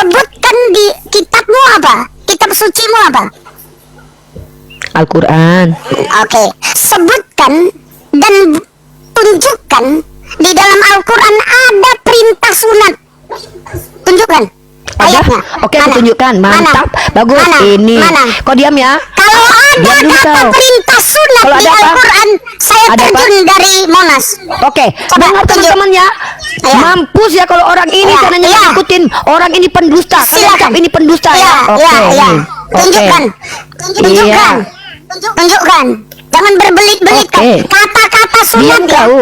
sebutkan di kitabmu apa? Kitab sucimu apa? Al-Quran. Oke, sebutkan dan tunjukkan di dalam Al-Quran ada perintah sunat. Tunjukkan. Ada? Ayatnya. Oke, aku tunjukkan. Mantap, bagus. Mana? Ini. Mana? Kok diam ya? Kalau ada Diam dulu kata kau. perintah sunat Kalau di ada apa? Al-Quran, saya Ada apa? terjun dari Monas. Oke, Coba dengar tunjuk. teman-teman ya. Iya. Mampus ya kalau orang ini Iya, caranya iya. ngikutin orang ini pendusta. Kalian Silakan. anggap ini pendusta Iya, ya. Oke. iya, iya. ini. Tunjukkan. Oke. Tunjukkan. Iya. Tunjukkan. Jangan berbelit-belit. Oke. Kata-kata sunat Diam ya. kau.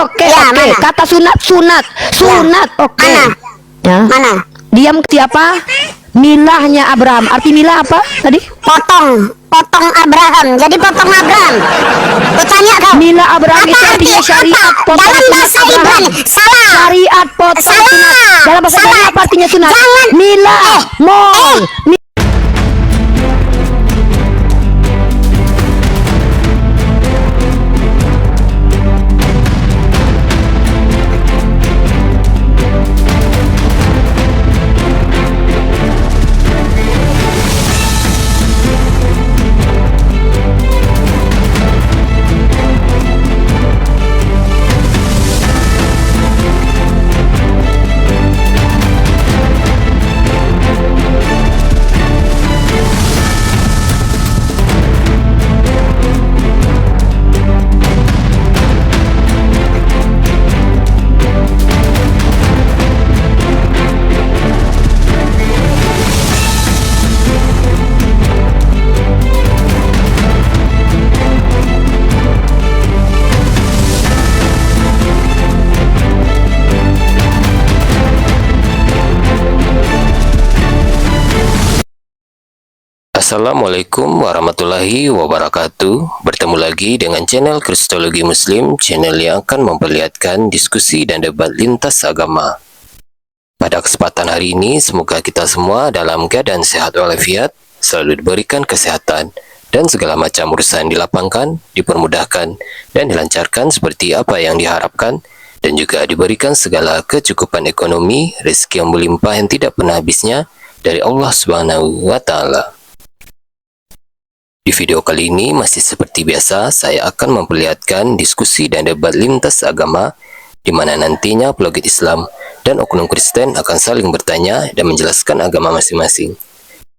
Oke, Ya, oke. mana? Kata sunat. Oke. Mana? Ya. Mana? Diam siapa? Milahnya Abraham. Arti milah apa tadi? Potong Abraham. Jadi potong Abraham. Kutanya kau. Milah Abraham Apa itu arti? artinya syariat Apa? potong Dalam sunat bahasa Abraham. Ibrani. Salah. Syariat potong Salah. sunat. Dalam bahasa Salah. Ibrani apa artinya sunat? Jangan. Milah. Mol. Assalamualaikum warahmatullahi wabarakatuh. Bertemu lagi dengan channel Kristologi Muslim, channel yang akan memperlihatkan diskusi dan debat lintas agama. Pada kesempatan hari ini, semoga kita semua dalam keadaan sehat walafiat, selalu diberikan kesehatan, dan segala macam urusan dilapangkan, dipermudahkan, dan dilancarkan seperti apa yang diharapkan, dan juga diberikan segala kecukupan ekonomi, rezeki yang melimpah yang tidak pernah habisnya dari Allah Subhanahu wa Ta'ala. Di video kali ini masih seperti biasa, saya akan memperlihatkan diskusi dan debat lintas agama di mana nantinya apologet Islam dan oknum Kristen akan saling bertanya dan menjelaskan agama masing-masing.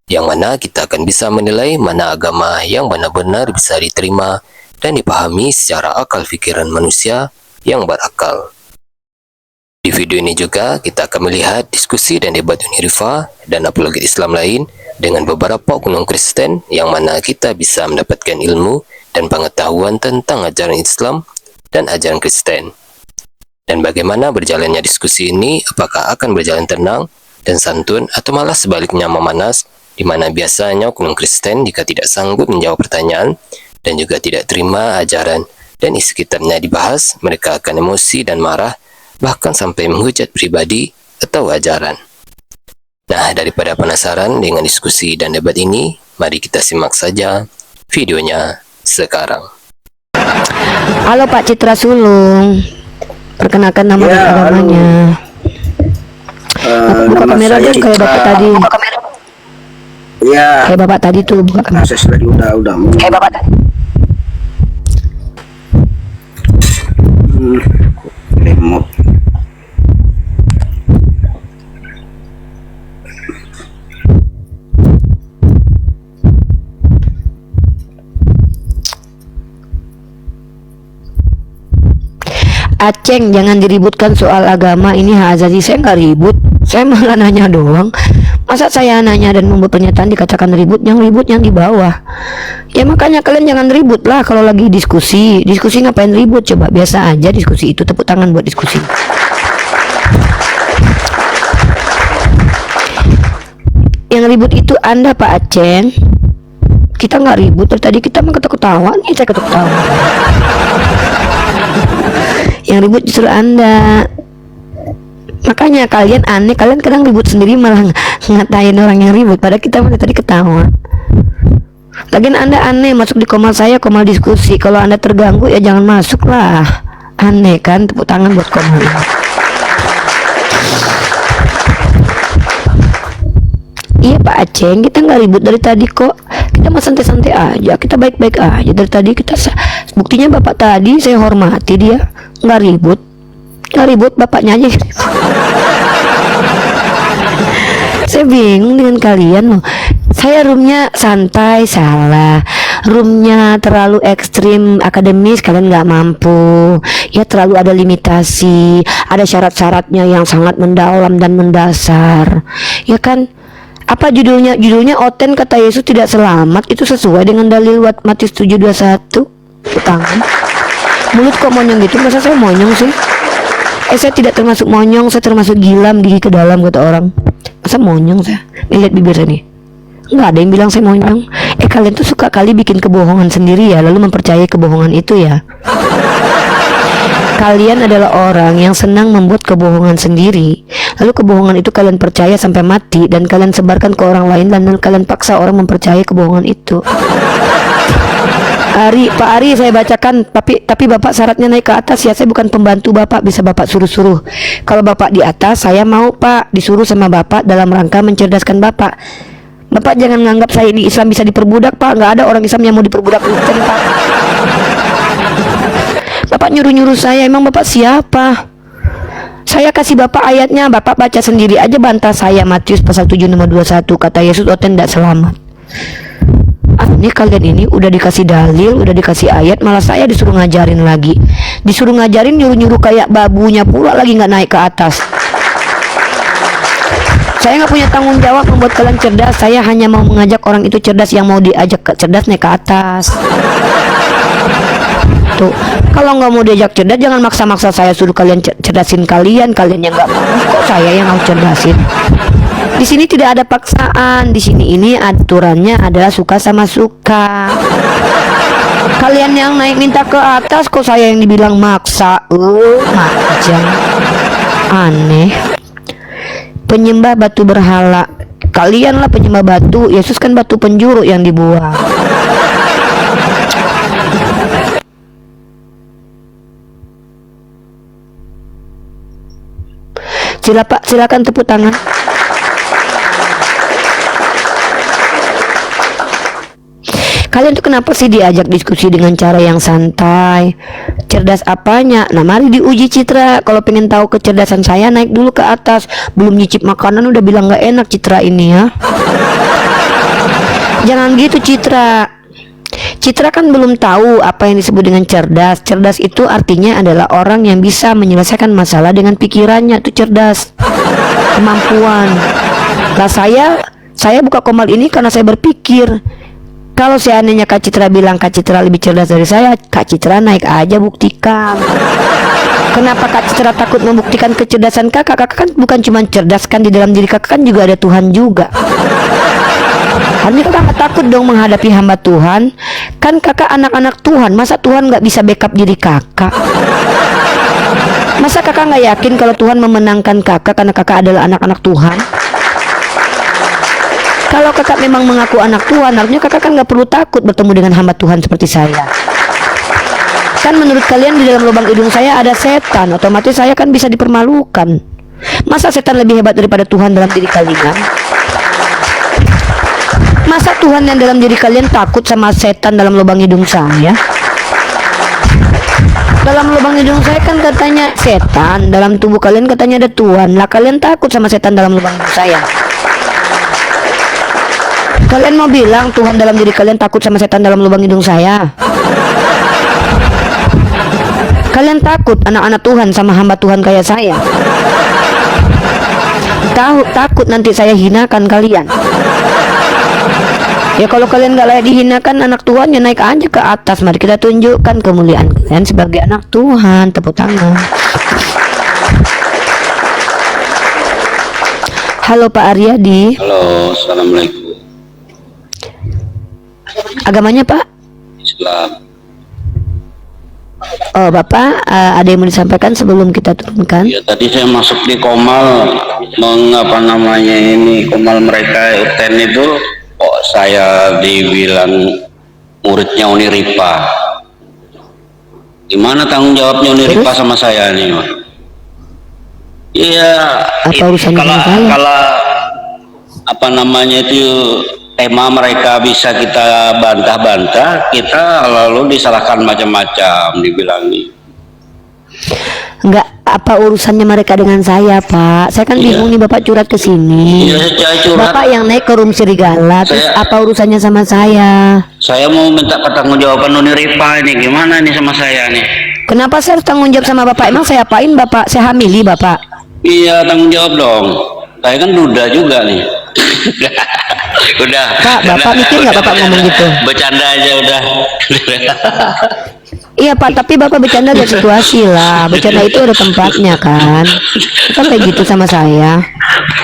Yang mana kita akan bisa menilai mana agama yang benar-benar bisa diterima dan dipahami secara akal fikiran manusia yang berakal. Di video ini juga kita akan melihat diskusi dan debat Unirifa dan apologet Islam lain dengan beberapa oknum Kristen yang mana kita bisa mendapatkan ilmu dan pengetahuan tentang ajaran Islam dan ajaran Kristen. Dan bagaimana berjalannya diskusi ini, apakah akan berjalan tenang dan santun atau malah sebaliknya memanas, di mana biasanya oknum Kristen jika tidak sanggup menjawab pertanyaan dan juga tidak terima ajaran dan isi kitabnya dibahas, mereka akan emosi dan marah, bahkan sampai menghujat pribadi atau ajaran. Nah, daripada penasaran dengan diskusi dan debat ini, mari kita simak saja videonya sekarang. Halo Pak Citra Sulung, perkenalkan nama dan Ya, agamanya. Buka nama kamera saya dong kayak Citra. bapak tadi. Ya, Kayak bapak tadi tuh, buka kamera. saya lagi udah. Kayak bapak tadi. Remote. Aceng, jangan diributkan soal agama ini Hazazi. Saya nggak ribut, saya malah nanya doang. Masa saya nanya dan membuat pernyataan dikatakan ribut? Yang ribut yang di bawah. Ya makanya kalian jangan ribut lah kalau lagi diskusi. Diskusi ngapain ribut? Coba biasa aja diskusi itu. Tepuk tangan buat diskusi. Yang ribut itu Anda Pak Aceng. Kita nggak ribut. Dari tadi kita mah ketawa-ketawa nih, saya ketawa. Yang ribut justru Anda. Makanya kalian aneh, kalian kadang ribut sendiri malah ngatain orang yang ribut, padahal kita dari tadi ketawa. Lagian Anda aneh masuk di komal saya, komal diskusi. Kalau Anda terganggu ya jangan masuk lah. Aneh kan? Tepuk tangan buat komal. Iya Pak Aceng, kita nggak ribut dari tadi kok. Kita mah santai-santai aja, kita baik-baik aja dari tadi. Buktinya bapak tadi saya hormati dia, nggak ribut, bapaknya aja. Saya bingung dengan kalian loh. Saya roomnya santai, salah. Roomnya terlalu ekstrim akademis, kalian nggak mampu. Ya terlalu ada limitasi, ada syarat-syaratnya yang sangat mendalam dan mendasar. Ya kan? Apa judulnya? Judulnya Oten kata Yesus tidak selamat. Itu sesuai dengan dalil Matius 7:21. Tangan. Mulut kok monyong gitu? Masa saya monyong sih? Saya tidak termasuk monyong, saya termasuk gilam gigi ke dalam kata orang. Masa monyong saya? Nih lihat bibir saya nih. Nggak ada yang bilang saya monyong. Kalian tuh suka kali bikin kebohongan sendiri ya, lalu mempercayai kebohongan itu ya. Kalian adalah orang yang senang membuat kebohongan sendiri, lalu kebohongan itu kalian percaya sampai mati dan kalian sebarkan ke orang lain dan kalian paksa orang mempercayai kebohongan itu. Pak Ari saya bacakan, tapi Bapak syaratnya naik ke atas ya. Saya bukan pembantu Bapak, bisa Bapak suruh-suruh. Kalau Bapak di atas, saya mau Pak disuruh sama Bapak dalam rangka mencerdaskan Bapak. Bapak jangan menganggap saya di Islam bisa diperbudak Pak. Nggak ada orang Islam yang mau diperbudak Pak. Bapak nyuruh-nyuruh saya, emang Bapak siapa? Saya kasih Bapak ayatnya, Bapak baca sendiri aja, bantah saya. Matius pasal 7 nomor 21, kata Yesus Oten tidak selamat. Ini kalian ini udah dikasih dalil, udah dikasih ayat, malah saya disuruh ngajarin lagi. Disuruh ngajarin, nyuruh-nyuruh kayak babunya pula lagi nggak naik ke atas. Saya nggak punya tanggung jawab membuat kalian cerdas. Saya hanya mau mengajak orang itu cerdas yang mau diajak ke cerdas naik ke atas. Tuh, kalau nggak mau diajak cerdas, jangan maksa-maksa saya suruh kalian cerdasin kalian yang nggak mau. Kok saya yang harus cerdasin? Di sini tidak ada paksaan. Di sini ini aturannya adalah suka sama suka. Kalian yang naik minta ke atas, kok saya yang dibilang maksa? Macam aneh. Penyembah batu berhala. Kalianlah penyembah batu. Yesus kan batu penjuru yang dibuang. Silakan tepuk tangan. Kalian tuh kenapa sih diajak diskusi dengan cara yang santai? Cerdas apanya? Nah mari diuji Citra. Kalau pengen tahu kecerdasan saya, naik dulu ke atas. Belum nyicip makanan udah bilang gak enak Citra ini ya. Jangan gitu Citra. Citra kan belum tahu apa yang disebut dengan cerdas. Cerdas itu artinya adalah orang yang bisa menyelesaikan masalah dengan pikirannya. Itu cerdas. Kemampuan. Nah saya buka komal ini karena saya berpikir. Kalau seandainya Kak Citra bilang Kak Citra lebih cerdas dari saya, Kak Citra naik aja buktikan. Kenapa Kak Citra takut membuktikan kecerdasan kakak? Kakak kan bukan cuma cerdas kan, di dalam diri kakak kan juga ada Tuhan juga. Harusnya kakak gak takut dong menghadapi hamba Tuhan. Kan kakak anak-anak Tuhan, masa Tuhan gak bisa backup diri kakak? Masa kakak gak yakin kalau Tuhan memenangkan kakak karena kakak adalah anak-anak Tuhan? Kalau kakak memang mengaku anak Tuhan, harusnya kakak kan gak perlu takut bertemu dengan hamba Tuhan seperti saya. Kan menurut kalian di dalam lubang hidung saya ada setan, otomatis saya kan bisa dipermalukan. Masa setan lebih hebat daripada Tuhan dalam diri kalian? Masa Tuhan yang dalam diri kalian takut sama setan dalam lubang hidung saya? Dalam lubang hidung saya kan katanya setan, dalam tubuh kalian katanya ada Tuhan. Lah kalian takut sama setan dalam lubang hidung saya? Kalian mau bilang Tuhan dalam diri kalian takut sama setan dalam lubang hidung saya? Kalian takut anak-anak Tuhan sama hamba Tuhan kayak saya? Takut nanti saya hinakan kalian? Ya kalau kalian gak layak dihinakan anak Tuhan, ya naik aja ke atas. Mari kita tunjukkan kemuliaan kalian sebagai anak Tuhan. Tepuk tangan. Halo Pak Aryadi. Halo, assalamualaikum. Agamanya Pak? Islam. Oh Bapak, ada yang mau disampaikan sebelum kita turunkan? Ya tadi saya masuk di Komal, mengapa namanya ini Komal mereka UTN itu, kok saya dibilang muridnya Uniripa. Gimana tanggung jawabnya Uniripa sama saya nih, Mas? Iya. Apa urusannya dengan saya? apa namanya itu tema mereka bisa kita bantah-bantah, kita lalu disalahkan macam-macam, dibilangi. Enggak, apa urusannya mereka dengan saya, Pak? Saya kan bingung nih, Bapak curhat ke sini. Iya, saya curhat. Bapak yang naik ke room serigala, terus apa urusannya sama saya? Saya mau minta pertanggungjawaban Noni Rifa ini, gimana nih sama saya nih? Kenapa saya harus tanggung jawab sama Bapak? Emang saya apain, Bapak? Saya hamili, Bapak? Iya, tanggung jawab dong. Saya kan duda juga nih. Udah. Pak, Bapak mikir nggak Bapak ngomong gitu? Bercanda aja udah. Iya, Pak, tapi Bapak bercanda ada situasi lah. Bercanda itu ada tempatnya kan. Kan kayak gitu sama saya.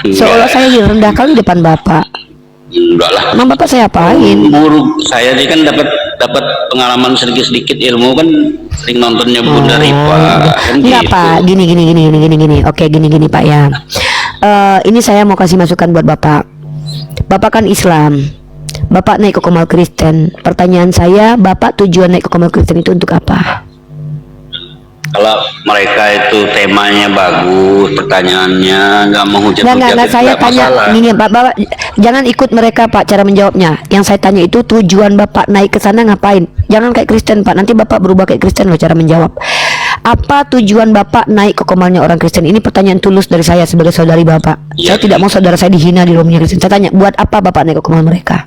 Seolah saya direndahkan di depan Bapak. Enggak lah. Emang Bapak saya apain? Buruk. Saya ini kan dapat pengalaman sedikit-sedikit ilmu kan, sering nontonnya Bunda Rifa. Kan Enggak, gitu. Pak. Gini. Oke, gini Pak ya. Ini saya mau kasih masukan buat Bapak. Bapak kan Islam. Bapak naik ke Komal Kristen. Pertanyaan saya, Bapak tujuan naik ke Komal Kristen itu untuk apa? Kalau mereka itu temanya bagus, pertanyaannya nggak menghujat-hujat, Nggak, saya nggak tanya masalah. gini, Bapak jangan ikut mereka, Pak, cara menjawabnya. Yang saya tanya itu tujuan Bapak naik ke sana ngapain? Jangan kayak Kristen, Pak. Nanti Bapak berubah kayak Kristen loh cara menjawab. Apa tujuan Bapak naik ke komalnya orang Kristen? Ini pertanyaan tulus dari saya sebagai saudari Bapak. Ya. Saya tidak mau saudara saya dihina di roomnya Kristen. Saya tanya, buat apa Bapak naik ke komal mereka?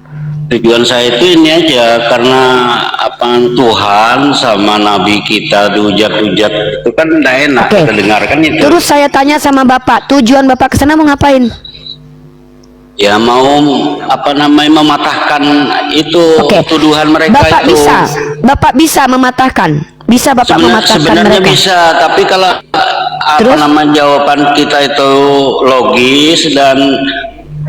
Tujuan saya itu ini aja, karena apa, Tuhan sama Nabi kita dihujat-hujat itu kan tidak enak Oke. kita dengarkan itu. Terus saya tanya sama Bapak, tujuan Bapak ke sana mau ngapain? Ya mau apa namanya, mematahkan itu Oke. tuduhan mereka Bapak itu. Bapak bisa mematahkan. Bisa Bapak mematahkan Sebenarnya mereka. bisa, tapi kalau apa Terus? namanya jawaban kita itu logis dan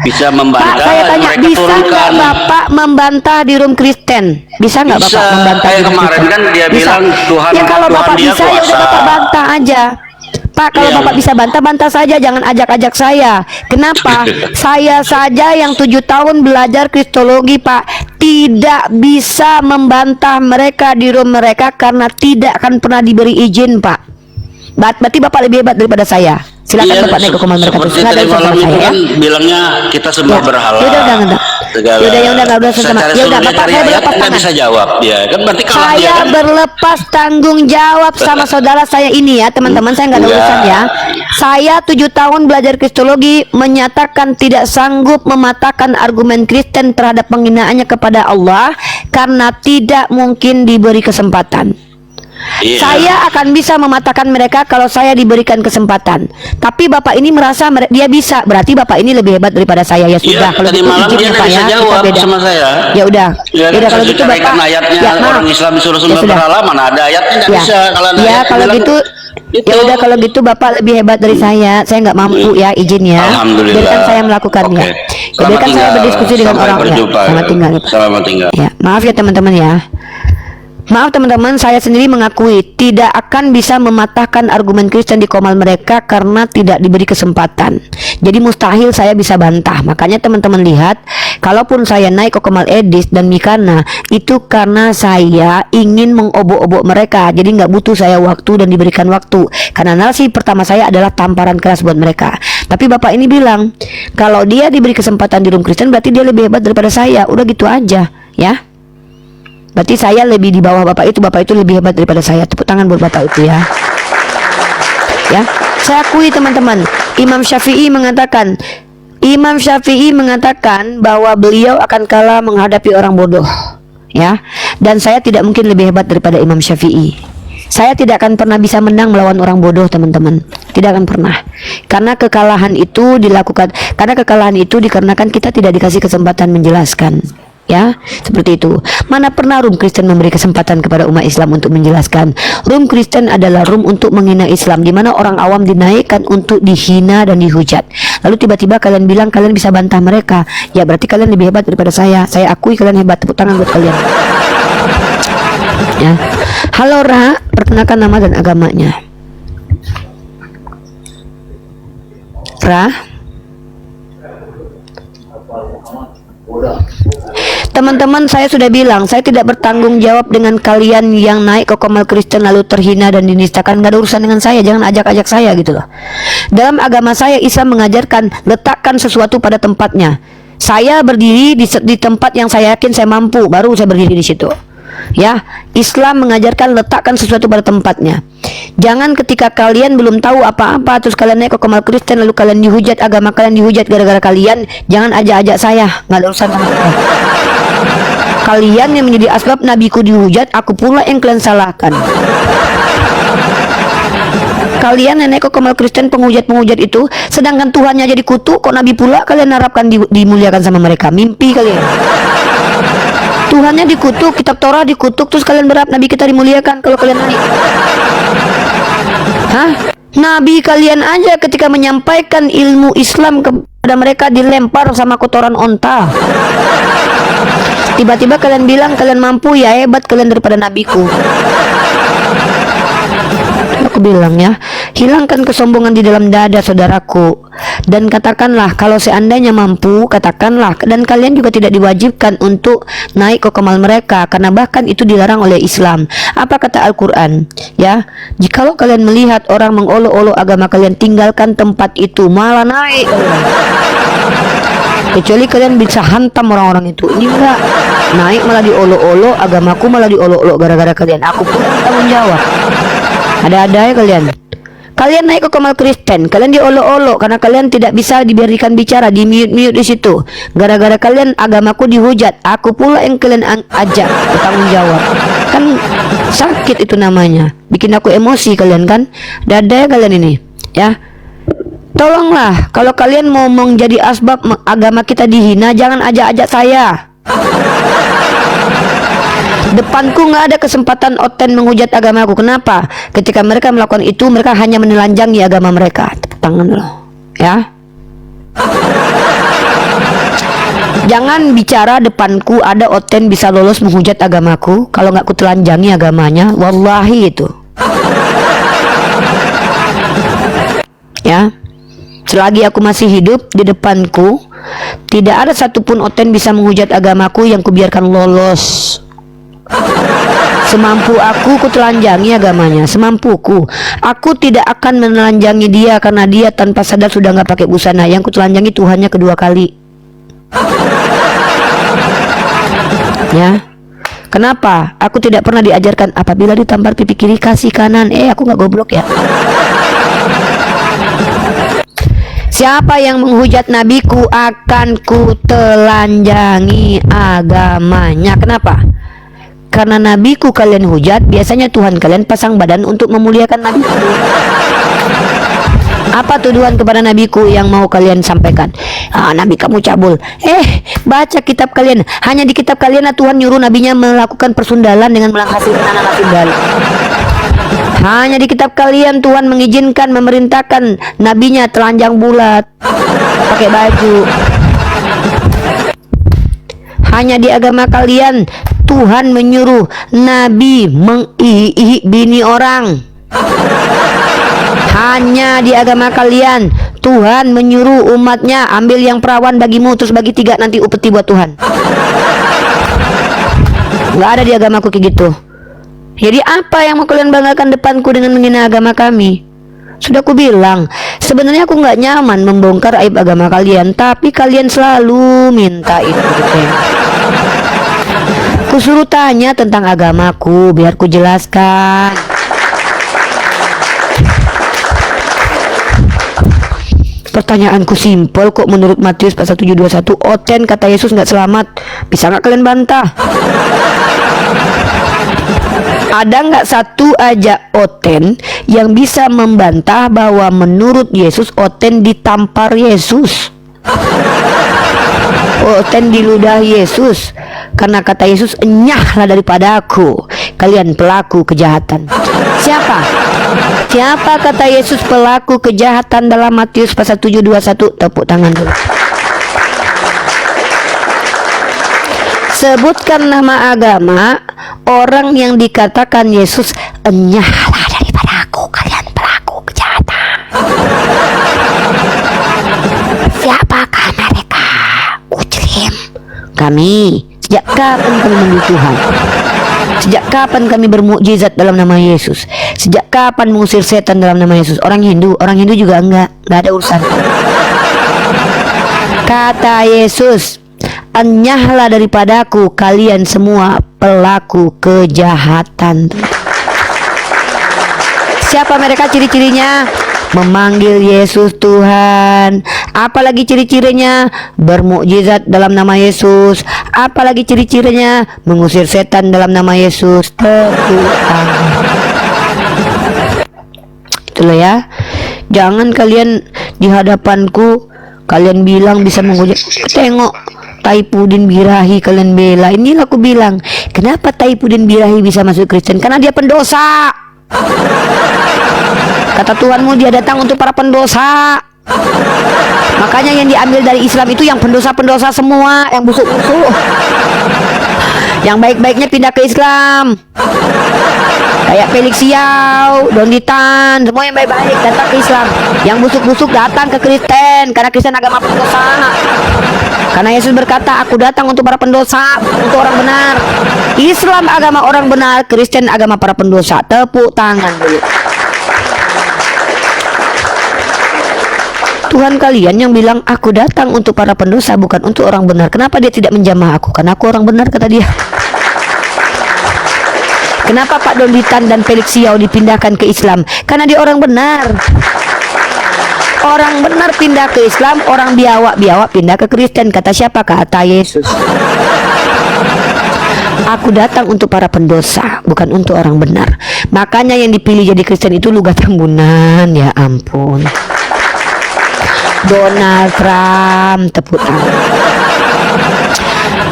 bisa Pak, membantah, saya tanya, mereka bisa nggak turunkan. Bapak membantah di room Kristen? Bisa nggak Bisa. Bapak membantah di Kayak room kemarin Kristen? kan dia Bisa. bilang Tuhan- Ya kalau Tuhan Bapak dia bisa, ya udah kuasa. Bapak bantah aja. Pak, kalau Iya. Bapak bisa bantah saja, jangan ajak-ajak saya. Kenapa? Saya saja yang 7 tahun belajar Kristologi, Pak, tidak bisa membantah mereka di room mereka karena tidak akan pernah diberi izin, Pak. Berarti Bapak lebih hebat daripada saya. Silakan Iya, Bapak naik ke komal mereka terus. seperti Nggak ada tadi urusan malam sama itu saya ya. kan bilangnya kita sembah Ya. berhala. Yaudah, enggak. Segala. Yaudah, nggak urusan sama. Secara Yaudah, suruh dia Bapak, cari saya ayat, berlepas nggak tangan. bisa jawab dia kan, berarti kalau dia Saya kan berlepas tanggung jawab sama saudara saya ini ya, teman-teman. Saya nggak ada Enggak. urusan ya. Saya 7 tahun belajar Kristologi, menyatakan tidak sanggup mematahkan argumen Kristen terhadap penghinaannya kepada Allah karena tidak mungkin diberi kesempatan. Iya. Saya akan bisa mematahkan mereka kalau saya diberikan kesempatan. Tapi Bapak ini merasa dia bisa, berarti Bapak ini lebih hebat daripada saya. Ya sudah, Iya, kalau tadi gitu malam izin dia ya, nggak Pak bisa ya. Kita jawab beda. sama saya. Ya udah. Ya, Ya udah, kalau saya gitu carikan Bapak. ayatnya, Ya, maaf. orang Islam disuruh Ya sembah sudah. berhala, mana ada ayatnya, nggak bisa. Kalau ada Ya ayat kalau bilang, gitu, itu. ya udah kalau gitu Bapak lebih hebat dari saya. Saya nggak mampu ya, izin ya. Alhamdulillah. Biarkan saya melakukannya. Oke. Ya, Selamat biarkan saya tinggal. berdiskusi dengan Sampai orang ya. berjumpa. Selamat tinggal ya, Pak. Selamat tinggal. Ya, maaf ya teman-teman ya. Maaf teman-teman, saya sendiri mengakui tidak akan bisa mematahkan argumen Kristen di komal mereka karena tidak diberi kesempatan. Jadi mustahil saya bisa bantah. Makanya teman-teman lihat, kalaupun saya naik ke komal Edis dan Mikana, itu karena saya ingin mengobok-obok mereka. Jadi nggak butuh saya waktu dan diberikan waktu. Karena narasi pertama saya adalah tamparan keras buat mereka. Tapi Bapak ini bilang, kalau dia diberi kesempatan di room Kristen berarti dia lebih hebat daripada saya. Udah gitu aja, ya. Berarti saya lebih di bawah Bapak itu lebih hebat daripada saya. Tepuk tangan buat Bapak itu ya. Ya, saya akui teman-teman. Imam Syafi'i mengatakan bahwa beliau akan kalah menghadapi orang bodoh. Ya, dan saya tidak mungkin lebih hebat daripada Imam Syafi'i. Saya tidak akan pernah bisa menang melawan orang bodoh, teman-teman. Tidak akan pernah. Karena kekalahan itu dikarenakan kita tidak dikasih kesempatan menjelaskan. Ya, seperti itu. Mana pernah room Kristen memberi kesempatan kepada umat Islam untuk menjelaskan. Room Kristen adalah room untuk menghina Islam, di mana orang awam dinaikkan untuk dihina dan dihujat. Lalu tiba-tiba kalian bilang kalian bisa bantah mereka. Ya berarti kalian lebih hebat daripada saya. Saya akui kalian hebat. Tepuk tangan buat kalian. Ya. Halo Ra, perkenalkan nama dan agamanya. Ra. Teman-teman, saya sudah bilang saya tidak bertanggung jawab dengan kalian yang naik ke komal Kristen lalu terhina dan dinistakan. Gak ada urusan dengan saya, jangan ajak-ajak saya gitu loh. Dalam agama saya, Islam mengajarkan letakkan sesuatu pada tempatnya. Saya berdiri di tempat yang saya yakin saya mampu, baru saya berdiri di situ. Ya, Islam mengajarkan letakkan sesuatu pada tempatnya. Jangan ketika kalian belum tahu apa-apa terus kalian naik ke Komal Kristen lalu kalian dihujat, agama kalian dihujat gara-gara kalian. Jangan ajak-ajak saya, nggak ada urusan sama saya. Kalian yang menjadi asbab nabiku dihujat, aku pula yang kalian salahkan. Kalian yang naik ke Komal Kristen penghujat-penghujat itu, sedangkan Tuhannya jadi kutuk, kok nabi pula kalian harapkan dimuliakan sama mereka? Mimpi kalian. Tuhannya dikutuk, kitab Torah dikutuk, terus kalian berharap nabi kita dimuliakan kalau kalian naik. Hah? Nabi kalian aja ketika menyampaikan ilmu Islam kepada mereka dilempar sama kotoran onta. Tiba-tiba kalian bilang kalian mampu, ya hebat kalian daripada nabiku. Aku bilang ya, hilangkan kesombongan di dalam dada saudaraku, dan katakanlah kalau seandainya mampu, katakanlah, dan kalian juga tidak diwajibkan untuk naik ke kemal mereka, karena bahkan itu dilarang oleh Islam. Apa kata Al-Quran? Ya, jikalau kalian melihat orang mengolok-olok agama kalian, tinggalkan tempat itu, malah naik. Kecuali kalian bisa hantam orang-orang itu. Ini enggak, naik malah diolok-olok, agamaku malah diolok-olok gara-gara kalian. Aku pun tanggung jawab. Ada-ada ya kalian. Kalian naik ke Komal Kristen, kalian diolok-olok karena kalian tidak bisa diberikan bicara, di mute di situ. Gara-gara kalian agamaku dihujat, aku pula yang kalian ajak bertanggung jawab. Kan sakit itu namanya. Bikin aku emosi kalian kan? Ada ya kalian ini, ya. Tolonglah, kalau kalian mau menjadi asbab agama kita dihina, jangan ajak-ajak saya. Depanku nggak ada kesempatan Oten menghujat agamaku. Kenapa? Ketika mereka melakukan itu, mereka hanya menelanjangi agama mereka. Tepuk tangan loh, ya. Jangan bicara depanku ada Oten bisa lolos menghujat agamaku. Kalau nggak ku telanjangi agamanya, wallahi itu. Ya. Selagi aku masih hidup, di depanku tidak ada satupun Oten bisa menghujat agamaku yang kubiarkan lolos. Semampu aku telanjangi agamanya, semampuku. Aku tidak akan menelanjangi dia karena dia tanpa sadar sudah nggak pakai busana. Yang kutelanjangi Tuhannya kedua kali. Ya. Kenapa? Aku tidak pernah diajarkan apabila ditampar pipi kiri kasih kanan. Aku nggak goblok ya. Siapa yang menghujat nabiku akan ku telanjangi agamanya. Kenapa? Karena nabiku kalian hujat, biasanya Tuhan kalian pasang badan untuk memuliakan nabiku. Apa tuduhan kepada nabiku yang mau kalian sampaikan? Nabi kamu cabul. Baca kitab kalian. Hanya di kitab kalian Tuhan nyuruh nabinya melakukan persundalan dengan menghasilkan anak tunggal. Hanya di kitab kalian Tuhan mengizinkan, memerintahkan nabinya telanjang bulat, pakai baju. Hanya di agama kalian Tuhan menyuruh nabi mengihi bini orang. Hanya di agama kalian Tuhan menyuruh umatnya ambil yang perawan bagimu, terus bagi 3 nanti upeti buat Tuhan. Nggak ada di agamaku kayak gitu. Jadi apa yang mau kalian banggakan depanku dengan menghina agama kami? Sudah aku bilang, sebenarnya aku nggak nyaman membongkar aib agama kalian, tapi kalian selalu minta itu. Ku suruh tanya tentang agamaku, biar ku jelaskan. Pertanyaanku simpel kok. Menurut Matius pasal 7:21, Oten kata Yesus nggak selamat. Bisa nggak kalian bantah? Ada nggak satu aja Oten yang bisa membantah bahwa menurut Yesus Oten ditampar Yesus, Oten diludah Yesus? Karena kata Yesus, enyahlah daripada aku kalian pelaku kejahatan. Siapa kata Yesus pelaku kejahatan dalam Matius pasal 7:21? Tepuk tangan dulu. Sebutkan nama agama orang yang dikatakan Yesus, enyahlah daripada aku kalian pelaku kejahatan. Siapakah mereka? Ujrim. Kami. Sejak kapan kami membeli Tuhan? Sejak kapan kami bermukjizat dalam nama Yesus? Sejak kapan mengusir setan dalam nama Yesus? Orang Hindu juga enggak ada urusan. Kata Yesus, enyahlah daripadaku kalian semua pelaku kejahatan. Siapa mereka? Ciri-cirinya memanggil Yesus Tuhan. Apalagi ciri-cirinya? Bermukjizat dalam nama Yesus. Apalagi ciri-cirinya? Mengusir setan dalam nama Yesus. Tepuk tangan. Itulah ya. Jangan kalian di hadapanku kalian bilang bisa menghujat. Tengok Taipudin Birahi kalian bela. Inilah aku bilang, kenapa Taipudin Birahi bisa masuk Kristen? Karena dia pendosa. Kata Tuhanmu, dia datang untuk para pendosa. Makanya yang diambil dari Islam itu yang pendosa-pendosa semua, yang busuk-busuk. Yang baik-baiknya pindah ke Islam. Kayak Felix Xiao, Donditan, semua yang baik-baik datang ke Islam. Yang busuk-busuk datang ke Kristen, karena Kristen agama pendosa. Karena Yesus berkata, aku datang untuk para pendosa, untuk orang benar. Islam agama orang benar, Kristen agama para pendosa. Tepuk tangan dulu. Tuhan kalian yang bilang, aku datang untuk para pendosa, bukan untuk orang benar. Kenapa dia tidak menjamah aku? Karena aku orang benar, kata dia. Kenapa Pak Donditan dan Felix Xiao dipindahkan ke Islam? Karena dia orang benar. Orang benar pindah ke Islam, orang biawak pindah ke Kristen. Kata siapa? Kata Yesus. Aku datang untuk para pendosa, bukan untuk orang benar. Makanya yang dipilih jadi Kristen itu Lugat Tambunan. Ya ampun. Donald Trump, tepuk tangan.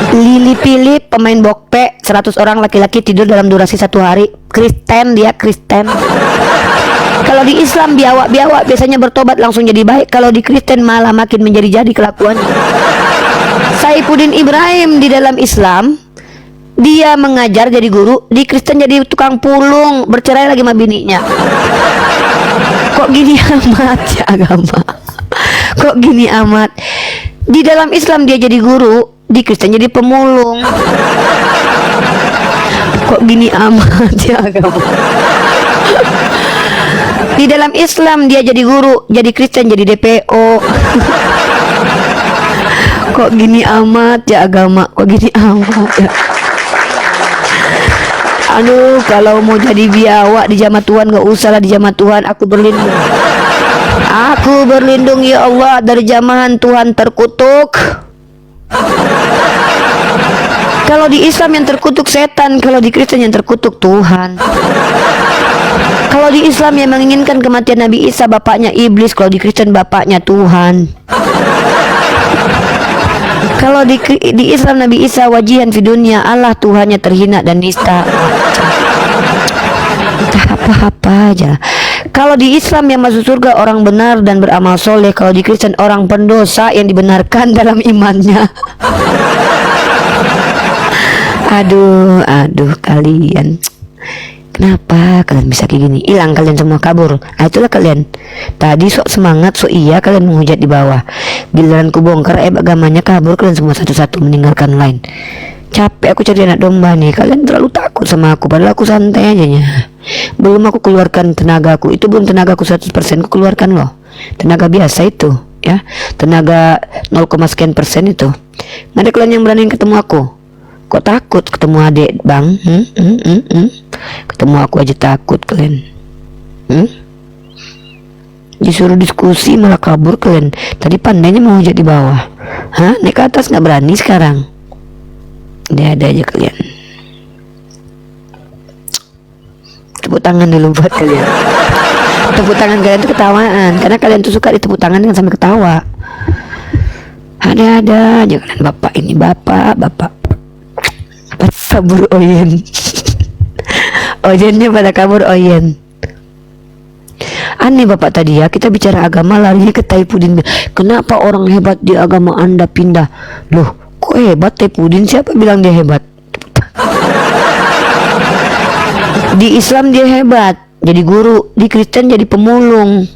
Lili Philip, pemain bokpe, 100 orang laki-laki tidur dalam durasi 1 hari. Kristen, dia Kristen. Kalau di Islam biawak biasanya bertobat langsung jadi baik. Kalau di Kristen malah makin menjadi-jadi kelakuannya. Saifuddin Ibrahim di dalam Islam, dia mengajar jadi guru. Di Kristen jadi tukang pulung, bercerai lagi sama bininya. Kok gini amat ya agama? Kok gini amat? Di dalam Islam dia jadi guru, di Kristen jadi pemulung. Kok gini amat ya agama? Di dalam Islam dia jadi guru, jadi Kristen jadi DPO. Kok gini amat ya agama? Kok gini amat ya? Aduh, kalau mau jadi biawak di jamaah Tuhan, gak usah lah di jamaah Tuhan. Aku berlindung. Aku berlindung ya Allah dari jamahan Tuhan terkutuk. Kalau di Islam yang terkutuk setan, kalau di Kristen yang terkutuk Tuhan. Kalau di Islam yang menginginkan kematian Nabi Isa, bapaknya iblis. Kalau di Kristen bapaknya Tuhan. Kalau di Islam Nabi Isa wajihan fi dunia, Allah Tuhannya terhina dan nista. Apa-apa aja. Kalau di Islam yang masuk surga orang benar dan beramal soleh. Kalau di Kristen orang pendosa yang dibenarkan dalam imannya. Aduh kalian. Kenapa kalian bisa kayak gini? Hilang kalian semua, kabur. Itulah kalian. Tadi sok semangat, sok iya kalian menghujat di bawah. Giliran ku bongkar agamanya, kabur kalian semua satu-satu meninggalkan lain. Capek aku cari anak domba nih. Kalian terlalu takut sama aku, padahal aku santai aja nya. Belum aku keluarkan tenagaku. Itu belum tenagaku 100%, aku keluarkan loh. Tenaga biasa itu, ya. Tenaga 0, sekian persen itu. Nggak ada kalian yang berani ketemu aku. Kok takut ketemu adik bang? Ketemu aku aja takut kalian. Disuruh diskusi malah kabur kalian. Tadi pandainya mau hujat di bawah. Naik ke atas nggak berani sekarang. Ada aja kalian. Tepuk tangan dulu buat kalian. Tepuk tangan kalian tuh ketawaan, karena kalian tuh suka ditepuk tangan dengan sampai ketawa. Ada aja kalian. Bapak ini bapak. Sabur oyen. Oyennya pada kabur oyen. Aneh bapak tadi ya, kita bicara agama larinya ke Taipudin. Kenapa orang hebat di agama Anda pindah? Loh, kok hebat Taipudin? Siapa bilang dia hebat? Di Islam dia hebat, jadi guru. Di Kristen jadi pemulung.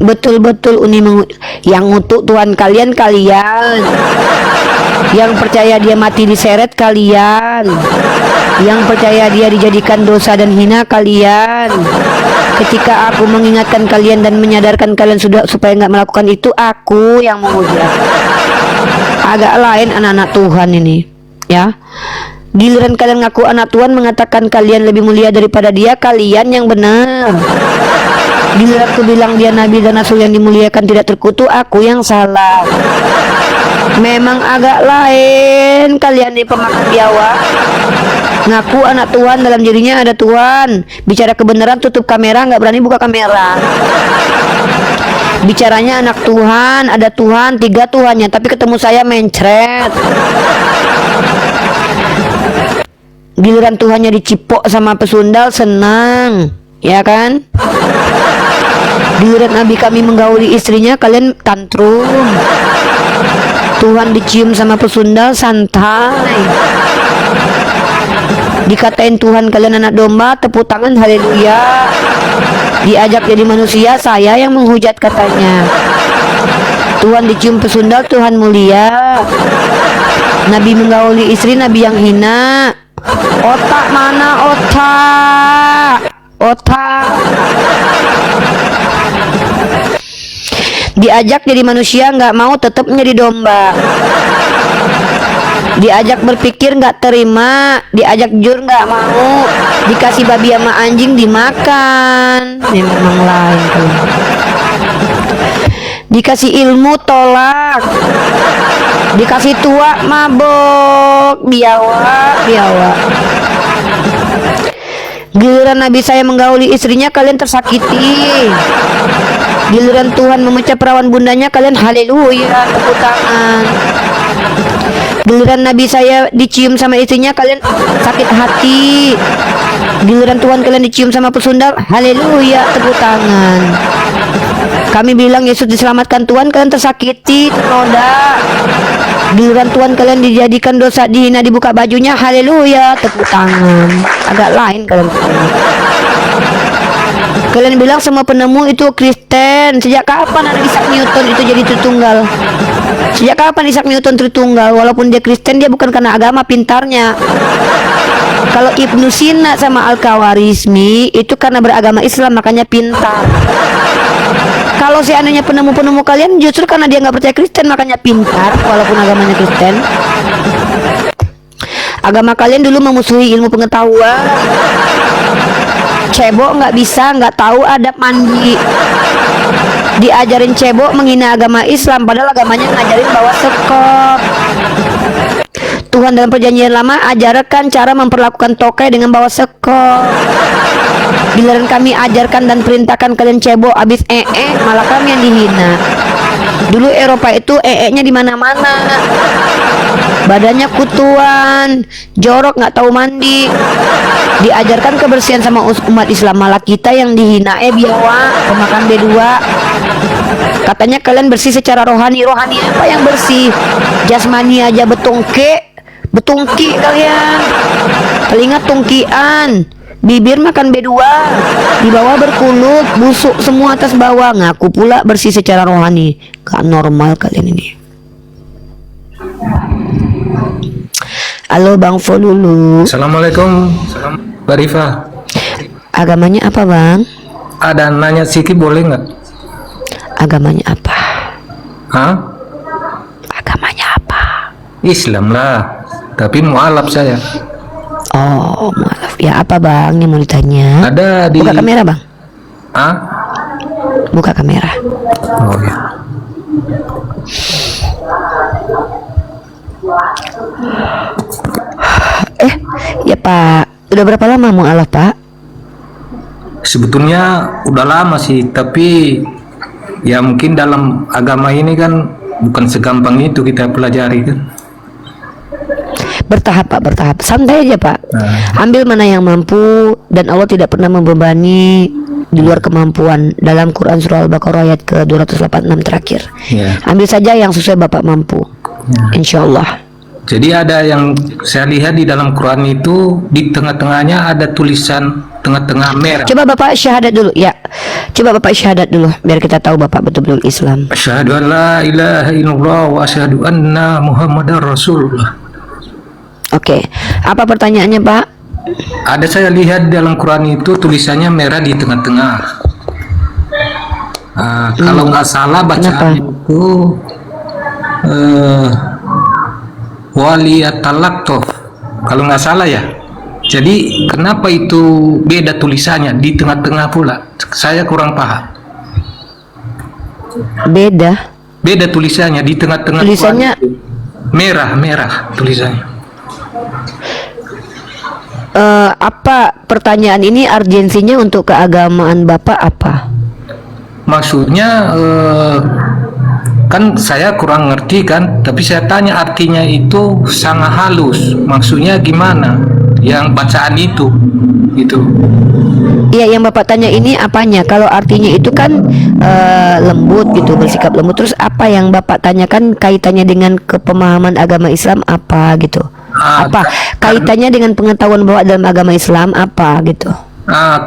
Betul-betul yang ngutuk Tuhan kalian. Yang percaya dia mati diseret kalian. yang percaya dia dijadikan dosa dan hina kalian. Ketika aku mengingatkan kalian dan menyadarkan kalian supaya nggak melakukan itu, aku yang menghujat. Agak lain anak-anak Tuhan ini, ya. Giliran kalian ngaku anak Tuhan, mengatakan kalian lebih mulia daripada dia, kalian yang benar. Giliran aku bilang dia nabi dan rasul yang dimuliakan tidak terkutuk, aku yang salah. Memang agak lain kalian di pemakan biawak. Ngaku anak Tuhan, dalam dirinya ada Tuhan. Bicara kebenaran tutup kamera, nggak berani buka kamera. Bicaranya anak Tuhan, ada Tuhan, 3 Tuhannya, tapi ketemu saya mencret. Giliran Tuhannya dicipok sama pesundal, senang, ya kan? Giliran Nabi kami menggauli istrinya, kalian tantrum. Tuhan dicium sama pesundal, santai. Dikatain Tuhan kalian anak domba, tepuk tangan, haleluya. Diajak jadi manusia, saya yang menghujat katanya. Tuhan dicium pesundal, Tuhan mulia. Nabi menggauli istri, Nabi yang hina. Otak mana otak? Otak. Diajak jadi manusia nggak mau, tetap menjadi domba. Diajak berpikir nggak terima, diajak jujur nggak mau, dikasih babi sama anjing dimakan. Ini memang lain tuh. Dikasih ilmu tolak, dikasih tua mabok, biawak. Giliran Nabi saya menggauli istrinya, kalian tersakiti. Giliran Tuhan memecah perawan bundanya, kalian haleluya, tepuk tangan. Giliran Nabi saya dicium sama istrinya, kalian sakit hati. Giliran Tuhan kalian dicium sama pesundal, haleluya, tepuk tangan. Kami bilang Yesus diselamatkan Tuhan, kalian tersakiti, ternoda. Giliran Tuhan kalian dijadikan dosa, dihina, dibuka bajunya, haleluya, tepuk tangan. Agak lain kalian. Kalian bilang semua penemu itu Kristen. Sejak kapan anak Isaac Newton itu jadi Tritunggal? Sejak kapan Isaac Newton Tritunggal? Walaupun dia Kristen, dia bukan karena agama, pintarnya. Kalau Ibnu Sina sama Al-Khawarizmi itu karena beragama Islam, makanya pintar. Kalau seandainya penemu-penemu kalian justru karena dia nggak percaya Kristen, makanya pintar walaupun agamanya Kristen. Agama kalian dulu memusuhi ilmu pengetahuan. Cebok nggak bisa, nggak tahu adab mandi. Diajarin cebok menghina agama Islam, padahal agamanya ngajarin bawa sekop. Tuhan dalam perjanjian lama ajarkan cara memperlakukan tokai dengan bawa sekop. Giliran kami ajarkan dan perintahkan kalian cebok, abis malah kami yang dihina. Dulu Eropa itu nya di mana-mana. Badannya kutuan, jorok, nggak tahu mandi. Diajarkan kebersihan sama umat Islam, malah kita yang dihina. Biawak, pemakan B2. Katanya kalian bersih secara rohani. Rohani apa yang bersih? Jasmani aja betungki kalian. Telinga tungkian, bibir makan B2, di bawah berkulut, busuk semua atas bawah. Ngaku pula bersih secara rohani. Gak normal kalian ini. Halo Bang Folulu. Assalamualaikum, Mbak Rifa. Agamanya apa Bang? Ada nanya sedikit boleh nggak? Agamanya apa? Hah? Agamanya apa? Islam lah, tapi mualaf saya. Oh maaf, ya apa Bang yang mau ditanya? Ada di... Buka kamera Bang. Hah? Buka kamera. Oh ya. Ya Pak, udah berapa lama mualaf Pak? Sebetulnya udah lama sih, tapi ya mungkin dalam agama ini kan bukan segampang itu kita pelajari kan. Bertahap Pak, bertahap. Santai aja Pak. Ambil mana yang mampu, dan Allah tidak pernah membebani di luar kemampuan. Dalam Quran surah Al-Baqarah ayat ke 286 terakhir. Ambil saja yang sesuai Bapak mampu. Insya Allah. Jadi ada yang saya lihat di dalam Quran itu, di tengah-tengahnya ada tulisan tengah-tengah merah. Coba Bapak syahadat dulu ya. Coba Bapak syahadat dulu biar kita tahu Bapak betul-betul Islam. Asyhadu an la ilaha illallah wa asyhadu anna Muhammadar Rasulullah. Oke. Apa pertanyaannya Pak? Ada saya lihat dalam Quran itu tulisannya merah di tengah-tengah. Kalau nggak salah bacaannya itu waliyatalaktof. Kalau nggak salah ya. Jadi kenapa itu beda tulisannya di tengah-tengah pula? Saya kurang paham. Beda Tulisannya di tengah-tengah. tulisannya. Merah tulisannya. Apa pertanyaan ini urgensinya untuk keagamaan Bapak apa? Maksudnya kan saya kurang ngerti kan, tapi saya tanya artinya itu sangat halus. Maksudnya gimana? Yang bacaan itu, gitu. Iya, yang Bapak tanya ini apanya? Kalau artinya itu kan lembut gitu, bersikap lembut. Terus apa yang Bapak tanyakan kaitannya dengan kepemahaman agama Islam apa gitu? Apa kaitannya dengan pengetahuan bahwa dalam agama Islam apa gitu?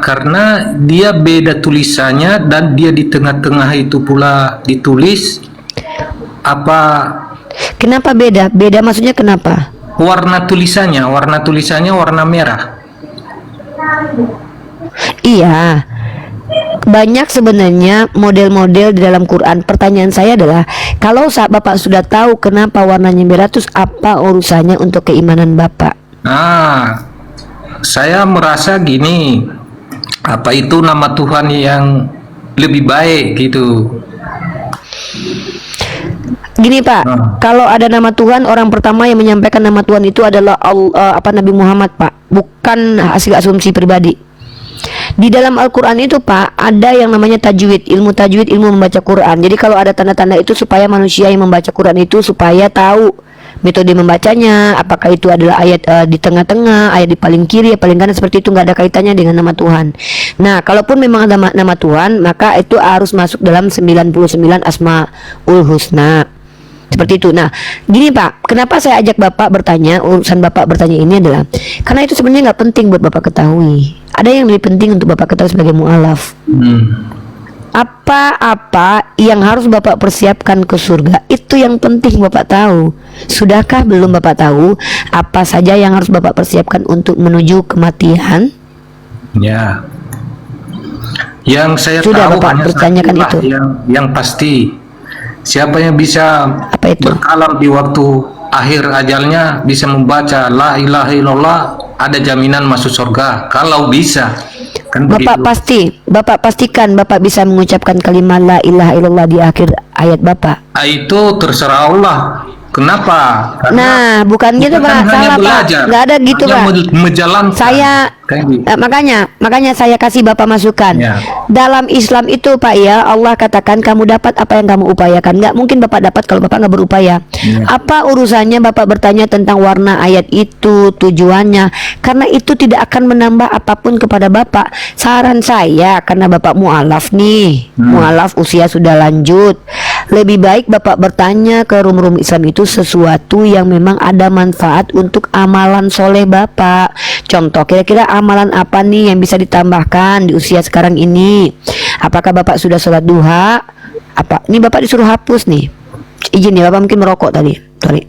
Karena dia beda tulisannya dan dia di tengah-tengah itu pula ditulis apa? Kenapa beda? Beda maksudnya kenapa? Warna tulisannya warna merah. Iya, banyak sebenarnya model-model di dalam Quran. Pertanyaan saya adalah, kalau Bapak sudah tahu kenapa warnanya merah, terus apa urusannya untuk keimanan Bapak? Saya merasa gini, apa itu nama Tuhan yang lebih baik gitu. Gini Pak, kalau ada nama Tuhan, orang pertama yang menyampaikan nama Tuhan itu adalah Nabi Muhammad Pak, bukan hasil asumsi pribadi. Di dalam Al-Quran itu Pak, ada yang namanya tajwid, ilmu membaca Quran. Jadi kalau ada tanda-tanda itu supaya manusia yang membaca Quran itu supaya tahu metode membacanya, apakah itu adalah ayat di tengah-tengah, ayat di paling kiri, paling kanan, seperti itu, nggak ada kaitannya dengan nama Tuhan. Nah, kalaupun memang ada nama Tuhan, maka itu harus masuk dalam 99 Asmaul Husna. Seperti itu. Nah, gini Pak, kenapa saya ajak Bapak bertanya, urusan Bapak bertanya ini adalah karena itu sebenarnya nggak penting buat Bapak ketahui. Ada yang lebih penting untuk Bapak ketahui sebagai mu'alaf. Apa-apa yang harus Bapak persiapkan ke surga, itu yang penting Bapak tahu. Sudahkah belum Bapak tahu apa saja yang harus Bapak persiapkan untuk menuju kematian? Ya. Yang saya Sudah tahu Bapak hanya bertanyakan satulah itu. yang pasti. Siapa yang bisa Apa itu? berkalam di waktu akhir ajalnya bisa membaca la ilaha illallah, ada jaminan masuk surga kalau bisa. Kan Bapak pastikan Bapak bisa mengucapkan kalimat la ilaha illallah di akhir ayat Bapak. Itu terserah Allah. Kenapa? Nah, bukan gitu Pak, salah Pak, nggak ada gitu Pak. Menjalankan. Saya makanya saya kasih Bapak masukan. Ya. Dalam Islam itu Pak ya, Allah katakan kamu dapat apa yang kamu upayakan. Nggak mungkin Bapak dapat kalau Bapak nggak berupaya. Apa urusannya Bapak bertanya tentang warna ayat itu, tujuannya? Karena itu tidak akan menambah apapun kepada Bapak. Saran saya, karena Bapak mu'alaf nih, mu'alaf usia sudah lanjut, lebih baik Bapak bertanya ke rum-rum Islam itu sesuatu yang memang ada manfaat untuk amalan soleh Bapak. Contoh, kira-kira amalan apa nih yang bisa ditambahkan di usia sekarang ini? Apakah Bapak sudah sholat duha? Ini Bapak disuruh hapus nih. Izin ya, Bapak mungkin merokok tadi. Sorry.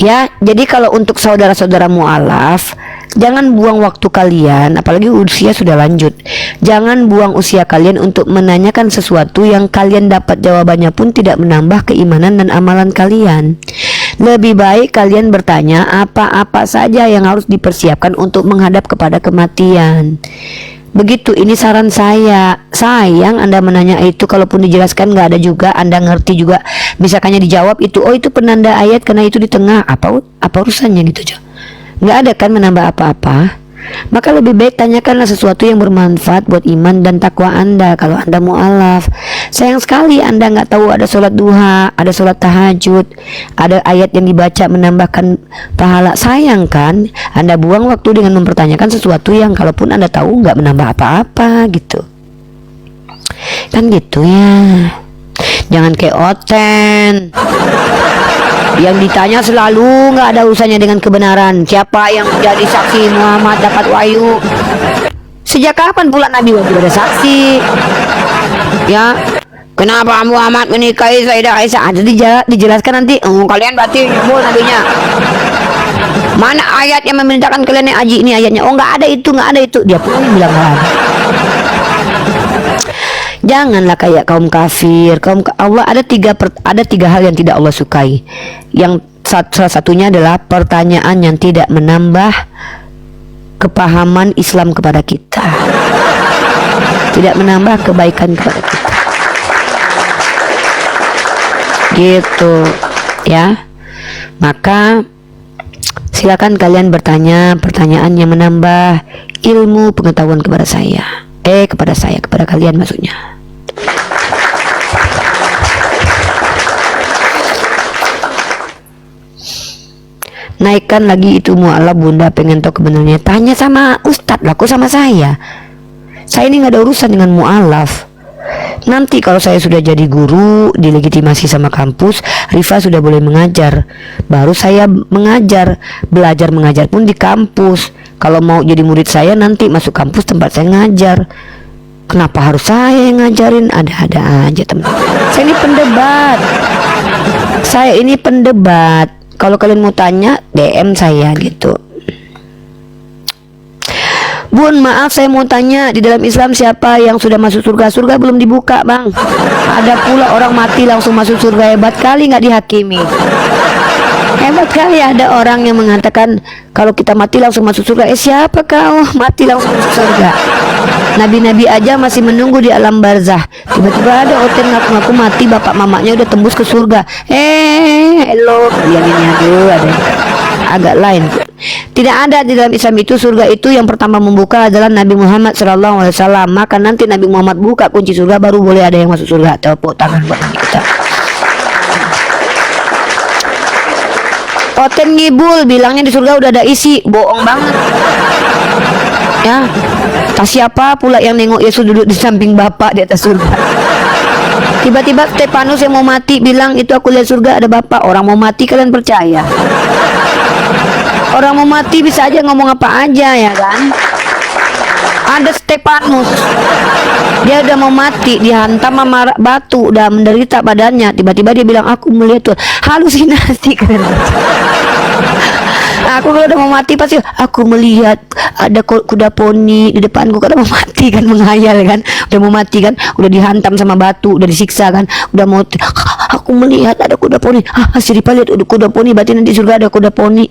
Ya, jadi kalau untuk saudara-saudara mu'alaf, jangan buang waktu kalian, apalagi usia sudah lanjut. Jangan buang usia kalian untuk menanyakan sesuatu yang kalian dapat jawabannya pun tidak menambah keimanan dan amalan kalian. Lebih baik kalian bertanya apa-apa saja yang harus dipersiapkan untuk menghadap kepada kematian. Begitu, ini saran saya. Sayang Anda menanya itu, kalaupun dijelaskan nggak ada juga, Anda ngerti juga, misalkannya dijawab itu, oh itu penanda ayat karena itu di tengah, apa urusannya gitu, nggak ada kan menambah apa-apa. Maka lebih baik tanyakanlah sesuatu yang bermanfaat buat iman dan takwa Anda kalau Anda mu'alaf. Sayang sekali Anda nggak tahu ada sholat duha, ada sholat tahajud, ada ayat yang dibaca menambahkan pahala. Sayang kan Anda buang waktu dengan mempertanyakan sesuatu yang kalaupun Anda tahu nggak menambah apa-apa gitu. Kan gitu ya. Jangan kayak Oten yang ditanya selalu nggak ada urusannya dengan kebenaran. Siapa yang menjadi saksi Muhammad dapat wahyu? Sejak kapan pula Nabi waktu ada saksi? Ya, kenapa Muhammad menikahi Sayyidah Aisyah? Ada dijelaskan nanti. Kalian berarti nyebut nabinya. Mana ayat yang memerintahkan kalian yang haji? Ini ayatnya. Oh, nggak ada itu, nggak ada itu. Dia pun bilang nggak ada. Janganlah kayak kaum kafir. Allah ada tiga hal yang tidak Allah sukai. Yang salah satunya adalah pertanyaan yang tidak menambah kepahaman Islam kepada kita, tidak menambah kebaikan kepada kita. Gitu ya. Maka silakan kalian bertanya pertanyaan yang menambah ilmu pengetahuan kepada saya. Kepada kalian maksudnya. Naikkan lagi itu mu'alaf bunda, pengen tahu kebenarannya. Tanya sama ustadz lah, kok sama saya? Saya ini nggak ada urusan dengan mu'alaf. Nanti kalau saya sudah jadi guru, dilegitimasi sama kampus, Rifa sudah boleh mengajar, baru saya mengajar. Belajar mengajar pun di kampus. Kalau mau jadi murid saya nanti masuk kampus tempat saya ngajar. Kenapa harus saya yang ngajarin? Ada-ada aja teman. Saya ini pendebat. Kalau kalian mau tanya, DM saya gitu. Bun, maaf saya mau tanya, di dalam Islam siapa yang sudah masuk surga? Surga belum dibuka, Bang. Ada pula orang mati langsung masuk surga. Hebat kali nggak dihakimi. Hebat kali ada orang yang mengatakan kalau kita mati langsung masuk surga. Siapa kau mati langsung masuk surga? Nabi-nabi aja masih menunggu di alam barzah. Tiba-tiba ada hotel ngaku-ngaku mati, bapak mamanya udah tembus ke surga. Hello, yang ini ada agak lain. Tidak ada di dalam Islam itu. Surga itu yang pertama membuka adalah Nabi Muhammad SAW. Maka nanti Nabi Muhammad buka kunci surga, baru boleh ada yang masuk surga. Tepuk tangan buat Nabi kita. Oten ngibul bilangnya di surga udah ada isi. Bohong banget ya. Tak siapa pula yang nengok Yesus duduk di samping bapak di atas surga. Tiba-tiba Stefanus yang mau mati bilang itu aku lihat surga ada bapak. Orang mau mati kalian percaya? Orang mau mati bisa aja ngomong apa aja ya kan. Ada Stefanus, dia udah mau mati, dihantam sama batu, udah menderita badannya. Tiba-tiba dia bilang aku melihat Tuhan. Halusinasi kan. Aku kalau udah mau mati pasti aku melihat ada kuda poni di depanku. Kalau mau mati kan, menghayal kan. Udah mau mati kan, udah dihantam sama batu, udah disiksa kan, udah mau aku melihat ada kuda poni. Si Ripa lihat ada kuda poni, berarti nanti surga ada kuda poni.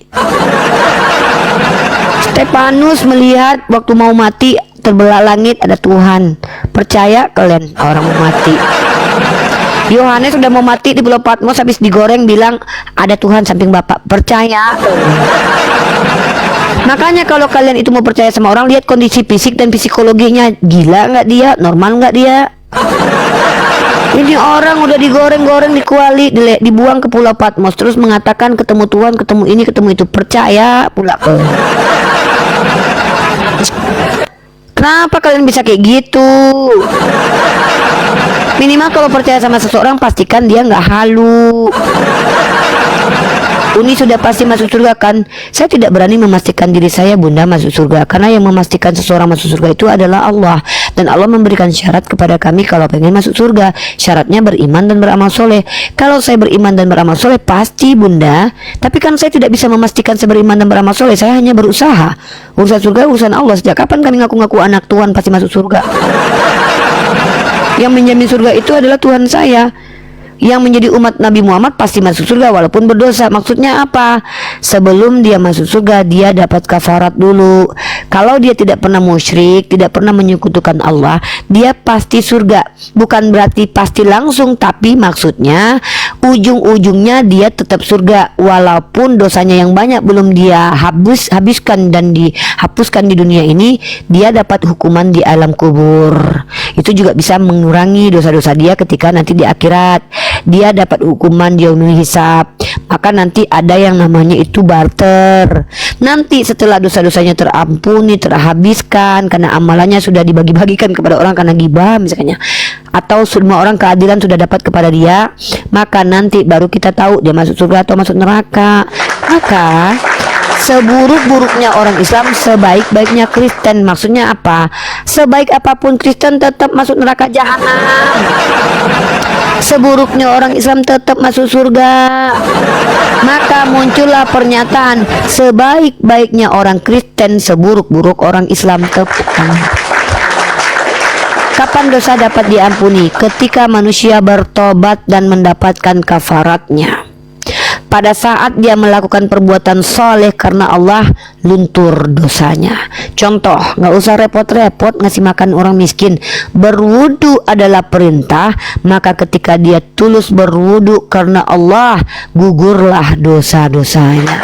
Stefanus melihat waktu mau mati terbelah langit ada Tuhan. Percaya kalian orang mau mati? Yohanes sudah mau mati di Pulau Patmos, habis digoreng bilang ada Tuhan samping bapak. Percaya? Makanya kalau kalian itu mau percaya sama orang, lihat kondisi fisik dan psikologinya. Gila nggak dia? Normal nggak dia? Ini orang udah digoreng-goreng di kuali, dibuang ke Pulau Patmos, terus mengatakan ketemu Tuhan, ketemu ini, ketemu itu. Percaya pula. Kenapa kalian bisa kayak gitu? Minimal kalau percaya sama seseorang pastikan dia nggak halu. Uni sudah pasti masuk surga kan? Saya tidak berani memastikan diri saya bunda masuk surga, karena yang memastikan seseorang masuk surga itu adalah Allah. Dan Allah memberikan syarat kepada kami kalau pengen masuk surga. Syaratnya beriman dan beramal soleh. Kalau saya beriman dan beramal soleh pasti bunda. Tapi kan saya tidak bisa memastikan saya beriman dan beramal soleh. Saya hanya berusaha. Urusan surga urusan Allah. Sejak kapan kami ngaku-ngaku anak Tuhan pasti masuk surga? Yang menjamin surga itu adalah Tuhan saya. Yang menjadi umat Nabi Muhammad pasti masuk surga walaupun berdosa. Maksudnya apa? Sebelum dia masuk surga, dia dapat kafarat dulu. Kalau dia tidak pernah musyrik, tidak pernah menyekutukan Allah, dia pasti surga. Bukan berarti pasti langsung, tapi maksudnya ujung-ujungnya dia tetap surga walaupun dosanya yang banyak belum dia habiskan dan dihapuskan di dunia ini. Dia dapat hukuman di alam kubur. Itu juga bisa mengurangi dosa-dosa dia ketika nanti di akhirat. Dia dapat hukuman di yaumul hisab. Maka nanti ada yang namanya itu barter. Nanti setelah dosa-dosanya terampuni, terhabiskan karena amalannya sudah dibagi-bagikan kepada orang karena ghibah misalnya, atau semua orang keadilan sudah dapat kepada dia, maka nanti baru kita tahu dia masuk surga atau masuk neraka. Maka seburuk-buruknya orang Islam, sebaik-baiknya Kristen. Maksudnya apa? Sebaik apapun Kristen tetap masuk neraka jahanam. Seburuknya orang Islam tetap masuk surga. Maka muncullah pernyataan sebaik-baiknya orang Kristen, seburuk-buruk orang Islam. Kapan dosa dapat diampuni? Ketika manusia bertobat dan mendapatkan kafaratnya. Pada saat dia melakukan perbuatan soleh karena Allah, luntur dosanya. Contoh, nggak usah repot-repot ngasih makan orang miskin. Berwudu adalah perintah, maka ketika dia tulus berwudu karena Allah, gugurlah dosa-dosanya.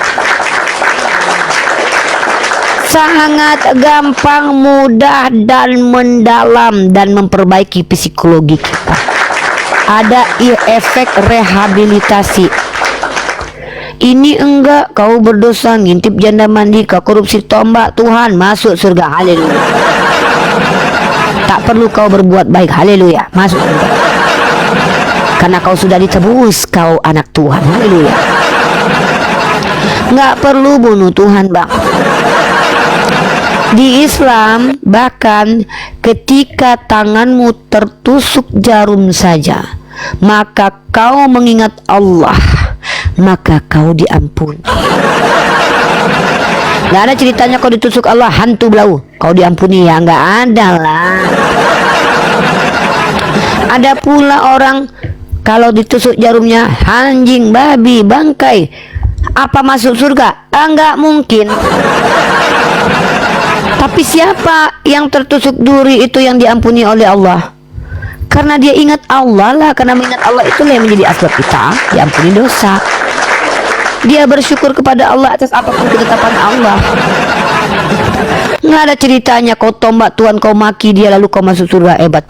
Sangat gampang, mudah, dan mendalam, dan memperbaiki psikologi kita. Ada efek rehabilitasi. Ini enggak, kau berdosa, ngintip janda mandi, kau korupsi tombak, Tuhan masuk surga, haleluya. Tak perlu kau berbuat baik, haleluya, masuk surga. Karena kau sudah ditebus, kau anak Tuhan, haleluya. Nggak perlu bunuh Tuhan, bang. Di Islam, bahkan ketika tanganmu tertusuk jarum saja, maka kau mengingat Allah, maka kau diampuni. Gak ada ceritanya kau ditusuk Allah hantu belau kau diampuni, ya nggak ada lah. Ada pula orang kalau ditusuk jarumnya anjing, babi, bangkai, apa masuk surga? Nggak mungkin. Tapi siapa yang tertusuk duri itu yang diampuni oleh Allah? Karena dia ingat Allah lah. Karena mengingat Allah itulah yang menjadi asbab kita diampuni dosa. Dia bersyukur kepada Allah atas apapun ketetapan Allah. Nggak ada ceritanya kau tombak Tuhan, kau maki dia lalu kau masuk surga, hebat.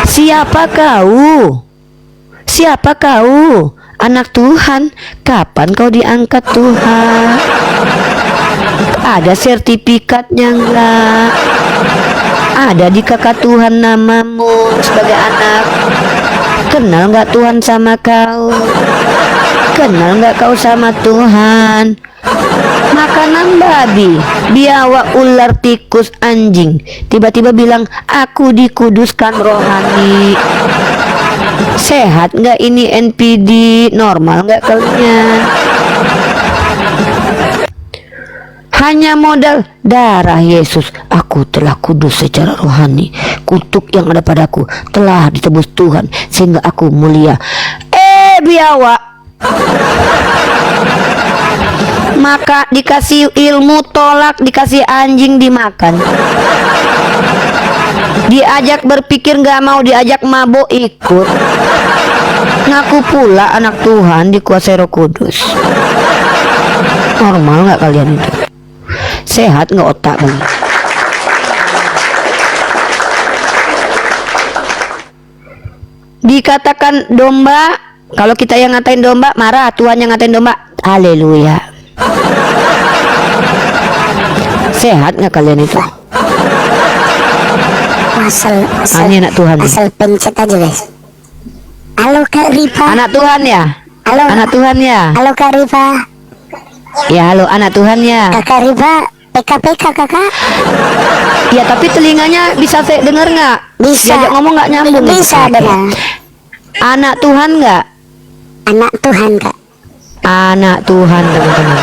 Siapa kau? Siapa kau? Anak Tuhan. Kapan kau diangkat Tuhan? Ada sertifikatnya enggak? Ada di kakak Tuhan namamu sebagai anak? Kenal nggak Tuhan sama kau? Kenal nggak kau sama Tuhan? Makanan babi, biawak, ular, tikus, anjing, tiba-tiba bilang aku dikuduskan rohani. Sehat nggak ini NPD? Normal nggak kalian? Hanya modal darah Yesus, aku telah kudus secara rohani. Kutuk yang ada padaku telah ditebus Tuhan sehingga aku mulia. Biawak. Maka dikasih ilmu tolak, dikasih anjing dimakan. Diajak berpikir nggak mau, diajak mabuk ikut. Ngaku pula anak Tuhan dikuasai Roh Kudus. Normal nggak kalian itu? Sehat nggak otak kalian? Dikatakan domba, kalau kita yang ngatain domba marah, Tuhan yang ngatain domba, haleluya. Sehat nggak kalian itu? Ini anak Tuhan. Asal pencet aja guys. Halo Kak Rifa. Anak Tuhan ya? Halo. Anak Tuhan ya? Halo Kak Rifa. Ya halo anak Tuhan ya? Kakak Rifa, PKPK kakak. Ya tapi telinganya bisa saya dengar nggak? Bisa. Diajak ngomong nggak nyambung? Bisa Oke. dengar. Anak Tuhan nggak? Anak Tuhan Kak. Anak Tuhan teman-teman.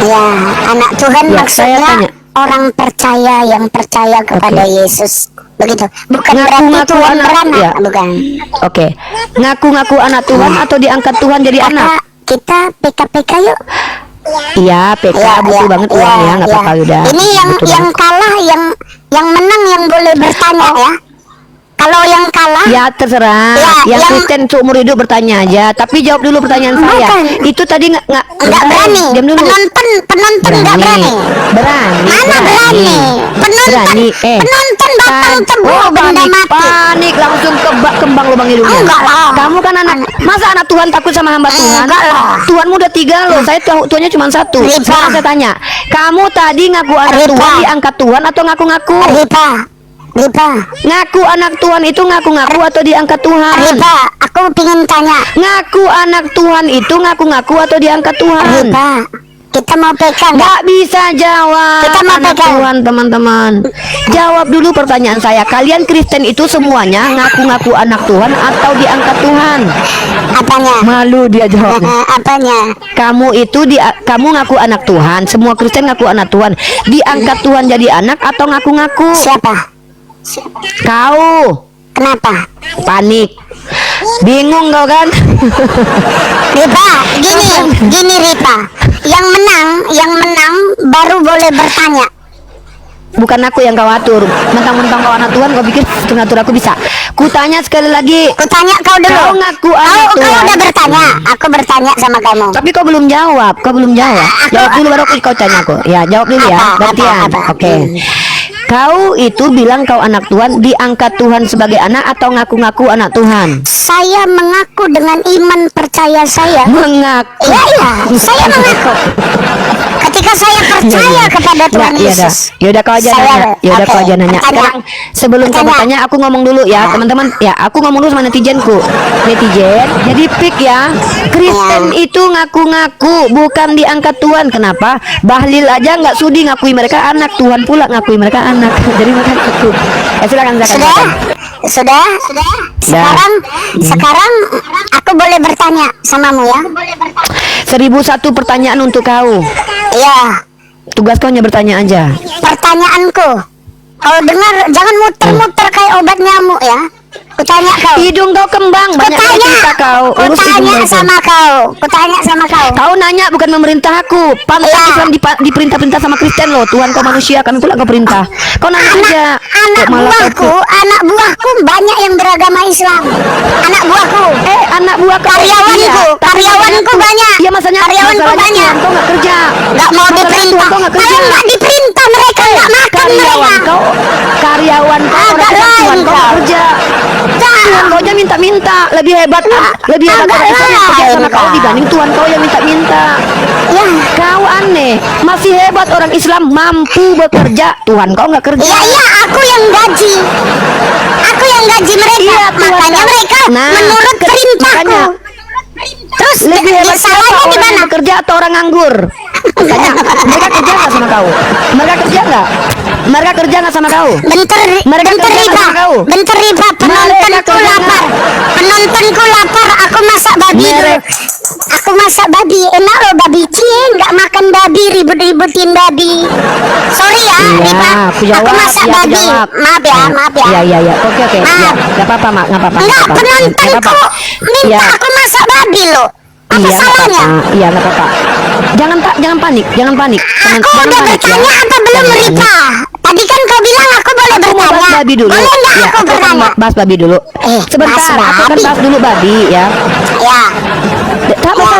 Ya, anak Tuhan Ya, saya maksudnya tanya. orang percaya yang percaya kepada Oke. Yesus. Begitu. Bukan berarti Ngaku-ngaku Tuhan anak, beranak, ya. bukan. Oke. Ngaku-ngaku anak Tuhan atau diangkat Tuhan jadi anak? Kakak, kita PKPK yuk. Iya, PK butuh banget uang ya, nggak apa-apa udah. Ini yang Butuh yang banget. kalah, yang menang yang boleh bertanya ya. Kalau yang kalah, Ya terserah. Ya, yang Kristen seumur hidup bertanya aja. Tapi jawab dulu pertanyaan saya. Bukan. Itu tadi nggak nggak berani. Diam dulu. Penonton nggak berani. Berani. Mana berani? Penonton, Berani. penonton batang tebu benda mati. Panik langsung kembang lubang hidungnya. Enggak lah. Kamu kan masa anak Tuhan takut sama hamba Tuhan? Enggak lah. Tuhanmu udah 3 loh. Saya Tuhannya cuma 1. Rifa. Sekarang saya tanya, kamu tadi ngaku anak Rifa. Tuhan diangkat Tuhan atau ngaku-ngaku? Rifa, Ngaku anak Tuhan itu ngaku-ngaku atau diangkat Tuhan? Rifa, aku pingin tanya. Ngaku anak Tuhan itu ngaku-ngaku atau diangkat Tuhan? Rifa, Kita mau pegang nggak? Nggak bisa jawab. Kita mau Anak pegang. Tuhan, teman-teman. Jawab dulu pertanyaan saya. Kalian Kristen itu semuanya ngaku-ngaku anak Tuhan atau diangkat Tuhan? Apanya? Malu dia jawabnya. Apanya? Kamu ngaku anak Tuhan. Semua Kristen ngaku anak Tuhan. Diangkat Tuhan jadi anak atau ngaku-ngaku? Siapa? Kau Kenapa? panik. Bingung kau kan? Ripa, gini Ripa. Yang menang baru boleh bertanya. Bukan aku yang kau atur. Mentang-mentang kau anak Tuhan, kau pikir ngatur aku bisa. Kutanya sekali lagi. Kutanya kau dulu. Kau ngaku anak Kau Tuhan. udah bertanya. Aku bertanya sama kamu. Tapi kau belum jawab. Jawab dulu baru kau tanya aku. Ya, jawab dulu ya. Gantian. Oke. Kau itu bilang kau anak Tuhan, diangkat Tuhan sebagai anak atau ngaku-ngaku anak Tuhan? Saya mengaku dengan iman percaya saya. Mengaku. Iya, saya mengaku. Ketika saya percaya kepada Tuhan Yesus. Ya udah kau aja nanya. Kau aja nanya. Sekarang sebelum kau bertanya, aku ngomong dulu ya, teman-teman. Ya, aku ngomong dulu sama netizenku. Netizen, jadi pik ya. Kristen itu ngaku-ngaku, bukan diangkat Tuhan. Kenapa? Bahlil aja nggak sudi ngakui mereka anak, Tuhan pula ngakui mereka anak. Jadi mereka ngaku. Silakan. Sudah. Sekarang aku boleh bertanya samamu ya. 1001 pertanyaan untuk kau. Iya. Tugas kau hanya bertanya aja. Pertanyaanku, kau dengar, jangan muter-muter kayak obat nyamuk ya. Kutanya kau. Hidung kau kembang, banyak cerita kau. Urus hidung Kutanya sama kau. Kau nanya bukan memerintah aku. Pantas Iya. Islam diperintah-perintah sama Kristen loh. Tuhan kau manusia, kami pula kau perintah. Kau nanya aja. Anak buahku banyak yang beragama Islam. Anak buahku. Anak buah kau. Karyawanku banyak. Iya masalahnya banyak. Tuhan kau nggak kerja. Nggak mau diperintah. Kau nggak kerja. Kalau nggak diperintah mereka nggak makan mereka. Karyawan kau orang Tuhan kau nggak kerja. Tuhan kau aja minta-minta. Lebih hebat orang Islam yang kerja sama kau dibanding Tuhan kau yang minta-minta. Ya. Kau aneh. Masih hebat orang Islam mampu bekerja. Tuhan kau nggak kerja. Iya, aku yang gaji mereka. Iya, Tuhan Makanya kau. mereka Nah, menurut perintahku. makanya. Terus Lebih hebat siapa, salahnya di orang mana? yang bekerja atau orang nganggur? Tanya, mereka kerja nggak sama kau? Mereka kerja nggak sama kau? Mereka Bentar kerja nggak Riba. sama kau? Bentar Riba, Mereka penontonku kerja lapar. Penontonku lapar, aku masak babi dulu. Merek. Aku masak babi, enak loh babi. Cie, nggak makan babi, ribut-ributin babi. Sorry ya, Riba. Aku jawab. Aku masak Iya, aku babi. jawab. Maaf ya. Iya. Oke. Ya, nggak apa-apa, Mak. Nggak apa-apa. Enggak, penontonku minta Iya. aku masak babi loh. Apa Iya, nggak salahnya? apa-apa. Iya, nggak apa-apa. Jangan panik. Aku Jangan udah panik, ya. bertanya apa belum Jangan panik. Riba? Tadi kan kau bilang aku boleh Aku mau bertanya. bahas babi dulu. Boleh nggak Ya, aku aku akan bertanya? bahas babi dulu. Sebentar, bahas aku akan babi. bahas dulu babi ya. Ya.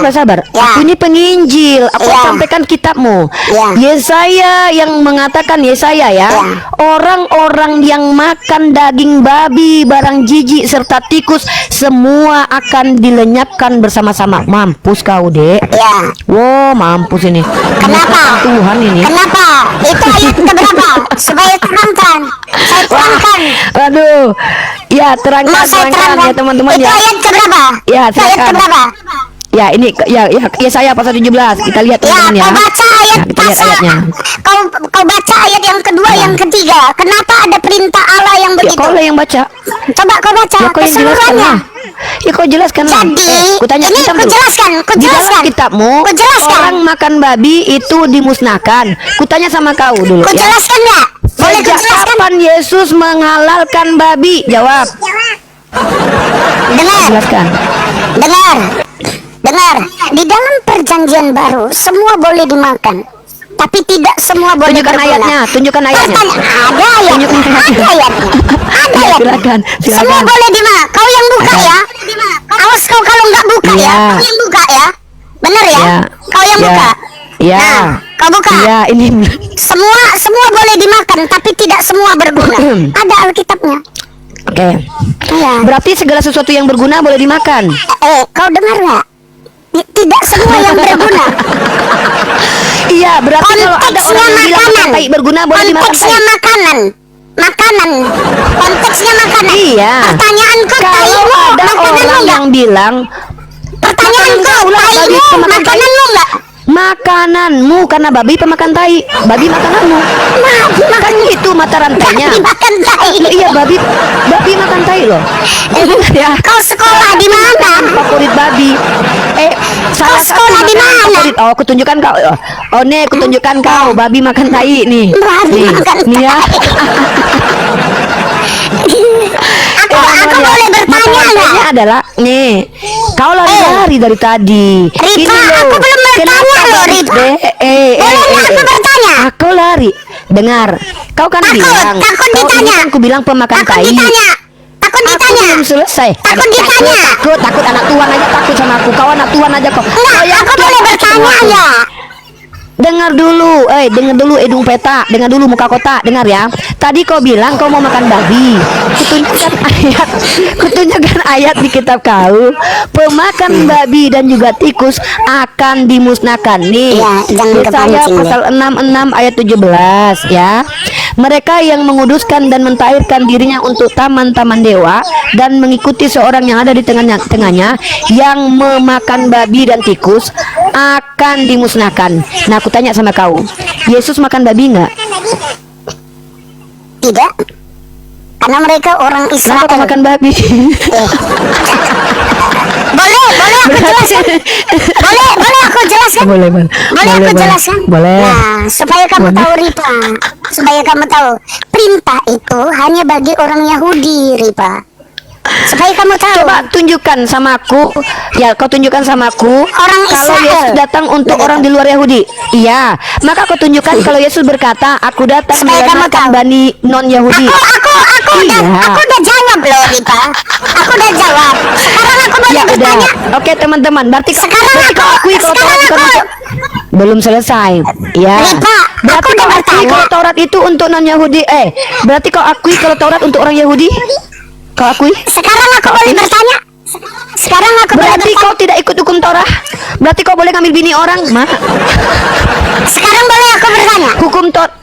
Sabar. Ya. Aku ini penginjil. Aku Ya. sampaikan kitabmu. Ya. Yesaya yang mengatakan Yesaya ya. Ya. Orang-orang yang makan daging babi, barang jijik serta tikus semua akan dilenyapkan bersama-sama. Mampus kau, Dek. Ya. Wow, mampus ini. Kenapa? Tuhan ini. Kenapa? Itu ayat keberapa? Supaya terangkan. Saya terangkan. Aduh. Ya, Mau terangkan saya terangkan. ya teman-teman Itu ya. ayat keberapa? Ya, Itu ayat silakan. keberapa? Ya, ini Yesaya pasal 17. Kita lihat Ya, teman-teman ya. kau baca ayat Nah, kita lihat pasal. ayatnya. Kau baca ayat yang kedua, yang ketiga. Kenapa ada perintah Allah yang Ya, begitu? kau lah yang baca. Coba kau baca Ya, kau yang jelaskan keseluruhannya. lah. Ya, kau jelaskan lah. Jadi, kutanya ini kitab kau dulu. jelaskan, kau Di dalam jelaskan. kitabmu, Kau jelaskan. orang makan babi itu dimusnahkan. Kutanya sama kau dulu Kau ya. jelaskan nggak? Boleh kau Sejak jelaskan? kapan Yesus menghalalkan babi? Jawab. Dengar. Jelaskan. Dengar, di dalam perjanjian baru semua boleh dimakan, tapi tidak semua boleh Tunjukkan berguna. ayatnya. Ada ayatnya. Ya, silakan. Semua boleh dimakan. Kau yang buka ya. Awas kau kalau nggak buka ya. Iya. Kau yang buka ya. Bener ya? Ya. Kau yang Ya. buka. Ya. Nah, kau buka. Ya, ini Semua boleh dimakan, tapi tidak semua berguna. Ada Alkitabnya. Oke. Iya. Berarti segala sesuatu yang berguna boleh dimakan. Kau dengar nggak? Tidak semua yang berguna. Iya, berarti kalau ada Konteksnya orang yang bilang makanan. tai berguna boleh dimakan Konteksnya tai. makanan. Konteksnya makanan. Iya. Pertanyaanku, Kalau taimu ada makananmu orang nggak? yang bilang Pertanyaanku, Makan enggak, ulah, bagi taimu kemakan tai. makananmu nggak? Makananmu karena babi pemakan tai. Babi makananmu. Kan itu mata rantainya. Babi makan tai. Iya, babi makan tai loh. Ya. Kau sekolah di mana? Favorit babi. Salah satu sekolah di makanan mana? favorit. Oh, aku tunjukkan kau. Oh, nih, aku tunjukkan kau. Babi makan tai nih. Babi Nih, makan nih ya. Aku boleh bertanya nggak? Pertanyaannya adalah nih, kau lari-lari dari tadi. Rifa, aku belum bertanya loh, Rifa. Boleh nggak aku bertanya? Aku lari. Dengar, kau kan bilang, takut kau ini ditanya. kan ku bilang pemakan Takut tai. ditanya. Takut Aku ditanya. belum selesai. Takut ditanya. Takut anak tuan aja takut sama aku. Kau anak tuan aja kok. Enggak, aku boleh bertanya ya. Dengar dulu, dengar dulu Edung Peta, dengar dulu Muka Kota, dengar ya. Tadi kau bilang kau mau makan babi. Kutunjukkan ayat di kitab kau. Pemakan babi dan juga tikus akan dimusnahkan. Nih, Ya, jangan Yesaya kepancing, pasal 66 ayat 17 ya. Mereka yang menguduskan dan mentahirkan dirinya untuk taman-taman dewa dan mengikuti seorang yang ada di tengahnya yang memakan babi dan tikus akan dimusnahkan. Nah, aku tanya sama kau, Yesus makan babi nggak? Tidak. Karena mereka orang Israel. Kenapa kau makan babi? Boleh aku jelaskan. Boleh aku jelaskan. Boleh. Boleh aku jelaskan? Boleh. Nah, supaya kamu tahu, Ripa. Supaya kamu tahu, perintah itu hanya bagi orang Yahudi, Ripa. Supaya kamu tahu. Coba tunjukkan sama aku. Ya, kau tunjukkan sama aku Orang kalau Israel. Yesus datang untuk orang di luar Yahudi. Iya, maka kau tunjukkan kalau Yesus berkata, aku datang Supaya kamu menyelamatkan tahu. Bani non Yahudi. Aku Iya. udah jawab loh, Ripa. Aku udah jawab. Sekarang aku boleh Ya udah. bertanya. Oke teman-teman, berarti Sekarang kau akui kalau sekarang Taurat bukan aku- untuk- belum selesai. Ya. Ripa, Berarti aku udah kau akui bertanya. kalau Taurat itu untuk non Yahudi. Berarti kau akui kalau Taurat untuk orang Yahudi? Kau akui? Sekarang aku boleh bertanya. Sekarang aku boleh Berarti bertanya. kau tidak ikut hukum Taurat? Berarti kau boleh ngambil bini orang? Sekarang boleh aku bertanya. Hukum Taurat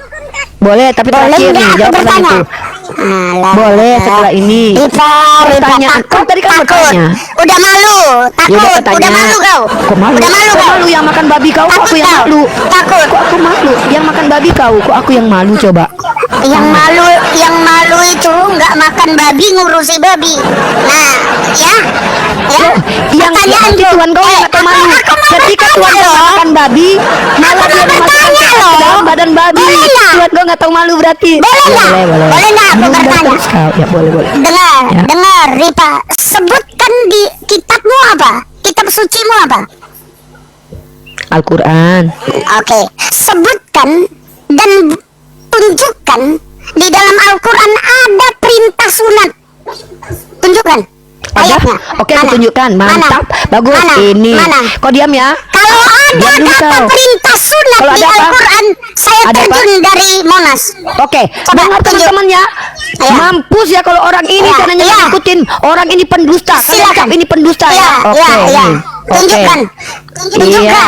boleh, tapi Boleh terakhir nggak nih aku jawab pertanyaan bertanya? itu. Alah. Boleh setelah ini. Ripa, Pertanyaan kau tadi kan takut. bertanya. Udah malu. Ya udah Takut. Udah malu kau. Kok malu? Udah malu Kok kau. malu yang makan babi kau? Kok Takut aku yang kau. malu? Takut. Kok aku malu? Yang makan babi kau? Kok aku yang malu coba? Yang malu itu nggak makan babi, ngurusi babi. Nah, ya. Yang Pertanyaanku. Tuhan kau yang atau malu? Aku mau Ketika bertanya Tuhan kau loh. makan babi, malah Aku dia mau memasukkan bertanya ke loh. dalam badan babi. Boleh nggak? Tuhan kau nggak tahu malu berarti? Boleh nggak? Boleh. Boleh nggak aku Belum bertanya? terus kau. Ya boleh. Dengar, Ya. dengar, Ripa. Sebutkan di kitabmu apa? Kitab sucimu apa? Al-Quran. Oke, sebutkan dan tunjukkan di dalam Al-Quran ada perintah sunat. Tunjukkan. Ada? Ayatnya. Oke, aku tunjukkan. Mantap. Bagus. Mana? Ini. Mana? Kau diam ya. Kalau ada Diam dulu kata kau. perintah sunat Kalau di ada apa? Al-Quran, saya Ada apa? terjun dari Monas. Oke, Coba dengar tunjuk. teman-teman ya. Ya. Mampus ya kalau orang ini Ya, caranya ya. ngikutin orang ini pendusta. Kalian Silakan. anggap ini pendusta ya. Ya, Oke. ya. nih. Tunjukkan. Oke. Tunjukkan. Iya.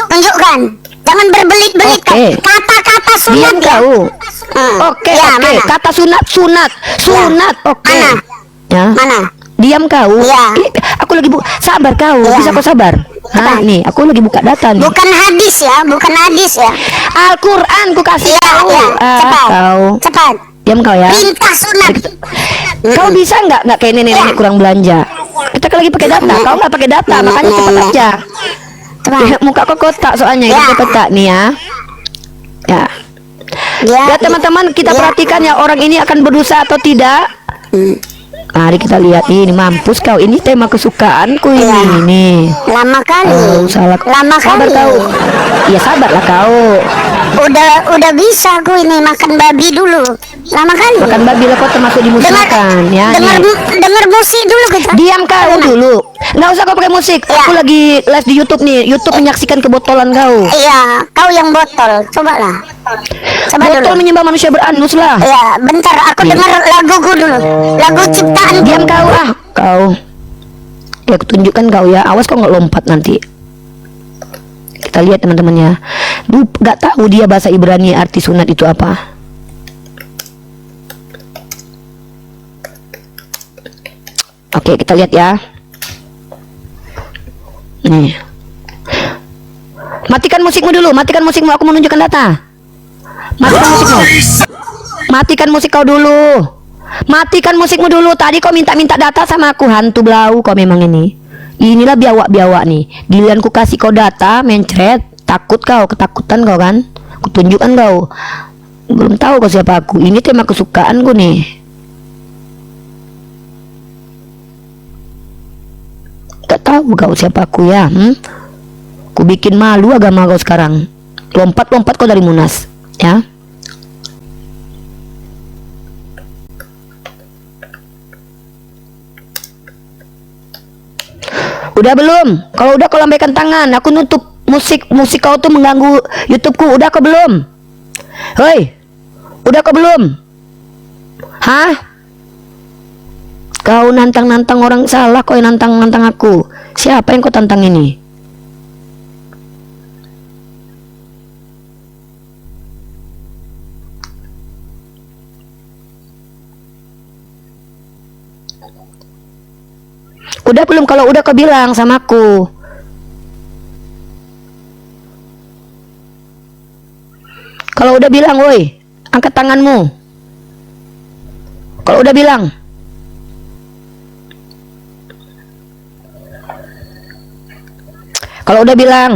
Tunjukkan. Jangan berbelit-belit. Oke. Kata-kata sunat Diam ya. kau. Hmm. Oke, Ya, oke. mana? Kata sunat. Oke. Mana? Ya. Mana? Diam kau. Ya. Aku lagi sabar kau. Ya. Bisa kau sabar? Hah, Apa? nih, aku lagi buka data nih. Bukan hadis ya, bukan hadis ya. Al-Quran ku kasih Iya, kau. iya. Cepat. Kau. Cepat. Diam kau ya. Perintah sunat. Kau bisa nggak kayak nenek-nenek Ya. kurang belanja? Kita kan lagi pakai data. Kau nggak pakai data, makanya cepat aja. Cepat. Ya, muka kau kotak soalnya Ya. itu peta nih ya. Ya. Ya teman-teman kita Ya. perhatikan ya orang ini akan berdosa atau tidak. Mari kita lihat ini mampus kau ini tema kesukaanku ini Ya. nih. Lama kali. Oh, salah. Lama Sabar kali. kau. Ya sabarlah kau. Udah bisa aku ini makan babi dulu. Lama kali. Makan babi lah kau termasuk dimusnahkan ya. dengar, nih. dengar musik dulu kita. Diam kau dulu. Nggak usah kau pakai musik. Ya. Aku lagi live di YouTube nih. YouTube menyaksikan kebotolan kau. Iya, kau yang botol. Cobalah. Coba Botol dulu. menyembah manusia beranus lah. Ya, bentar aku dengar laguku dulu. Lagu ciptaan. Diam kau kau. Ya aku tunjukkan kau ya. Awas kau nggak lompat nanti. Kita lihat teman-teman ya. Nggak tahu dia bahasa Ibrani arti sunat itu apa. Oke kita lihat ya. Nih. Matikan musikmu dulu, matikan musikmu, aku menunjukkan data. Matikan musikmu. Matikan musik kau dulu. Matikan musikmu dulu. Tadi kau minta-minta data sama aku, hantu belau kau memang ini. Inilah biawak-biawak nih. Giliran ku kasih kau data, mencret, takut kau, ketakutan kau kan? Ku tunjukkan kau. Belum tahu kau siapa aku. Ini tema kesukaanku nih. Gak tahu kau siapa aku ya? Ku bikin malu agama kau sekarang. Lompat-lompat kau dari Munas, ya? Udah belum? Kalau udah kau lambaikan tangan. Aku nutup musik kau tuh mengganggu YouTubeku. Udah kau belum? Hoi, udah kau belum? Hah? Kau nantang-nantang orang salah. Kau yang nantang-nantang aku. Siapa yang kau tantang ini? Udah belum? Kalau udah kau bilang sama aku. Kalau udah bilang, woi, angkat tanganmu. Kalau udah bilang. Kalau udah bilang.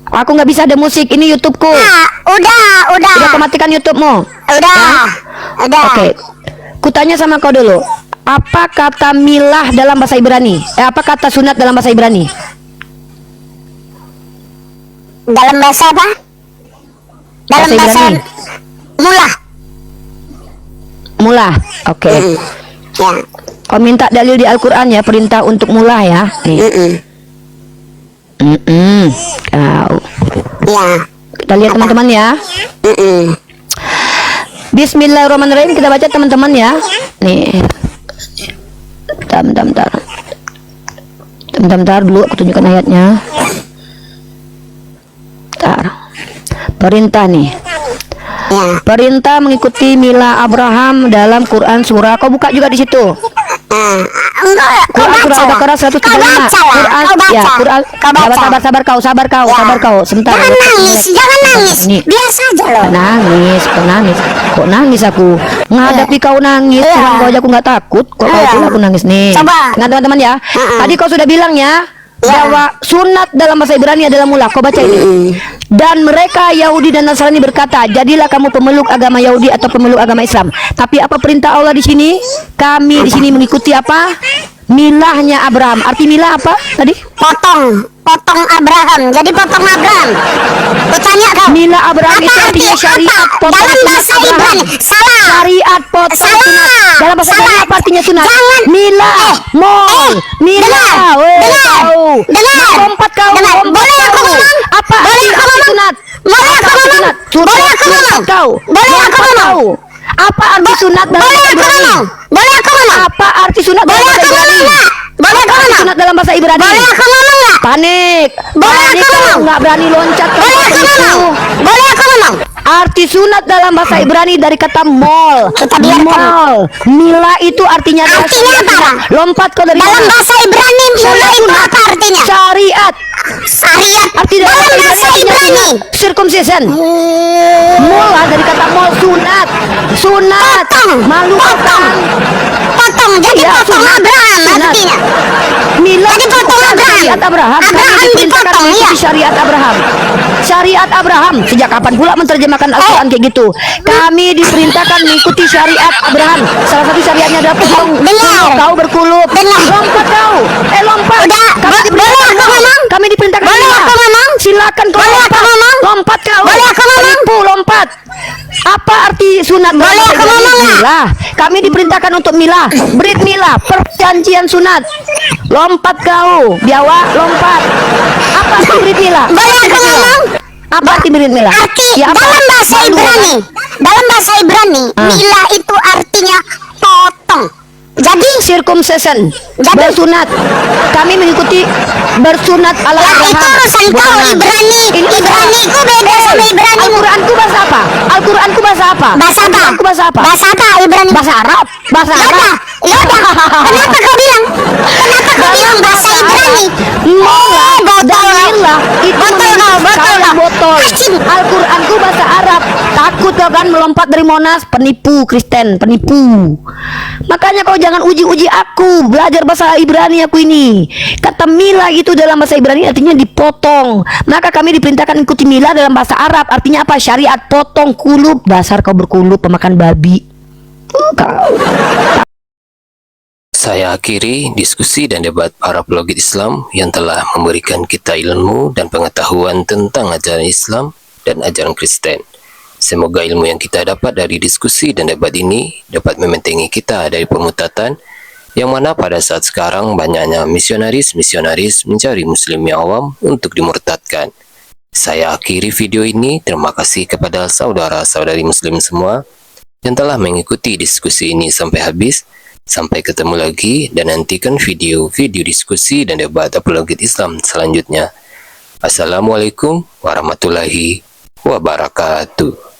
Aku nggak bisa ada musik, ini YouTubeku. Udah. Udah kau matikan YouTubemu. Udah. Oke. Kutanya sama kau dulu. Apa kata milah dalam bahasa Ibrani? Apa kata sunat dalam bahasa Ibrani? Dalam bahasa apa? Dalam Bahasa bahasa Ibrani. mulah. Mulah. Oke. Ya. Kau minta dalil di Al-Quran ya, perintah untuk mulah ya. Nih. Kau. Ya. Kita lihat teman-teman ya. Bismillahirrahmanirrahim. Kita baca teman-teman ya. Nih. Bentar dulu, aku tunjukkan ayatnya. Perintah nih. Ya. Perintah mengikuti milah Abraham dalam Quran surah. Kau buka juga di situ. Enggak, kau Quran surah baca. Al-Baqarah 135. Kau baca. Quran. Kau baca. Sabar kau. Sebentar. Jangan nangis. Ini. Biasa aja loh. Nangis. Kok nangis aku? Menghadapi kau nangis, Iya. kau aja aku nggak takut. Kok kau Iya. bilang aku nangis nih? Coba. Ingat teman-teman ya. Tadi kau sudah bilang ya. Bahwa sunat dalam bahasa Ibrani adalah mulah. Kau baca ini. Dan mereka Yahudi dan Nasrani berkata, jadilah kamu pemeluk agama Yahudi atau pemeluk agama Islam. Tapi apa perintah Allah di sini? Kami di sini mengikuti apa? Milahnya Abraham. Arti milah apa tadi? Potong Abraham. Jadi potong Abraham. Kutanya kau. Milah Abraham itu artinya syariat potong dalam sunat bahasa Abraham. Ibrani. Salah. Syariat potong Salah. sunat. Dalam bahasa Salah. Ibrani apa artinya sunat? Jangan. Milah, mol, milah. Dengar. Lompat kau. Boleh aku ngomong? Apa Boleh aku arti ngomong? sunat? Boleh Apa aku arti ngomong? sunat? Boleh aku ngomong? Kau. Boleh aku Lompat ngomong? kau. Apa arti sunat dalam Boleh bahasa aku Ibrani? ngomong? Boleh aku ngomong? Apa arti sunat dalam Boleh bahasa aku Ibrani? ngomong nggak? Boleh aku Apa arti ngomong? sunat dalam bahasa Ibrani? Boleh aku ngomong nggak? Panik. Boleh Panik aku kau ngomong? nggak berani loncat ke Boleh aku itu. ngomong? Boleh aku ngomong? Arti sunat dalam bahasa Ibrani dari kata mol. Kita biarkan. Mol. Mila itu artinya adalah Artinya syariat. apa? Lompat kau dari Dalam mana? bahasa Ibrani mula itu apa artinya? Syariat. Syariat. Arti dalam Dalam bahasa Ibrani. circumcision. Mula dari kata mol, sunat. Sunat. Potong. Malu Potong. kan? Potong. Jadi Iya, potong sunat. Abraham Sunat. artinya. Mila Jadi potong bukan Abraham. syariat Abraham. Kami Abraham diperintahkan dipotong, mengikuti iya. syariat Abraham. Syariat Abraham. Sejak kapan pula menerjemahkan Al-Quran kayak gitu? Kami diperintahkan mengikuti syariat Abraham. Salah satu syariatnya adalah potong. Benar. Kau berkulub. Benar. Lompat kau. Lompat. Udah. Boleh aku ngomong? Kami diperintahkan. Boleh lompat. aku ngomong? Silakan kau Boleh aku lompat. ngomong? Lompat kau. Boleh aku ngomong? Penipu, lompat. Apa arti sunat? Boleh dalam aku bahasa ngomong Ibrani? nggak? Milah. Kami diperintahkan untuk milah. Brit milah. Perjanjian sunat. Lompat kau. Biawak lompat. Apa arti brit milah? Boleh aku ngomong? Apa arti brit milah? Arti Ya, apa? dalam bahasa Malu, Ibrani. Dalam bahasa Ibrani, mila itu artinya potong. Jadi circumcision, Jadi- bersunat. Kami mengikuti bersunat ala ya Abraham. itu urusan kau. Bukan. Ibrani. Ini Ibraniku beda sama Ibrani. Al-Quranku bahasa apa? Al-Quranku bahasa apa? Bahasa apa? Al-Quranku bahasa apa? Bahasa apa Ibrani? Bahasa Arab. Bahasa Arab. Yaudah. Kenapa kau bilang? Kenapa kau bilang bahasa Ibrani? Mola dan botol. milah itu Botol memiliki kau. Al-Quranku bahasa Arab. Takut kau kan melompat dari Monas? Penipu Kristen, penipu. Makanya kau jangan uji-uji aku. Belajar bahasa Ibrani aku ini. Kata mila itu dalam bahasa Ibrani artinya dipotong. Maka kami diperintahkan ikuti mila dalam bahasa Arab. Artinya apa? Syariat potong kulub. Dasar kau berkulub pemakan babi. Kau. Saya akhiri diskusi dan debat para apologet Islam yang telah memberikan kita ilmu dan pengetahuan tentang ajaran Islam dan ajaran Kristen. Semoga ilmu yang kita dapat dari diskusi dan debat ini dapat membentengi kita dari pemutatan yang mana pada saat sekarang banyaknya misionaris-misionaris mencari muslim yang awam untuk dimurtadkan. Saya akhiri video ini. Terima kasih kepada saudara-saudari muslim semua yang telah mengikuti diskusi ini sampai habis. Sampai ketemu lagi dan nantikan video-video diskusi dan debat apologet Islam selanjutnya. Assalamualaikum warahmatullahi wabarakatuh.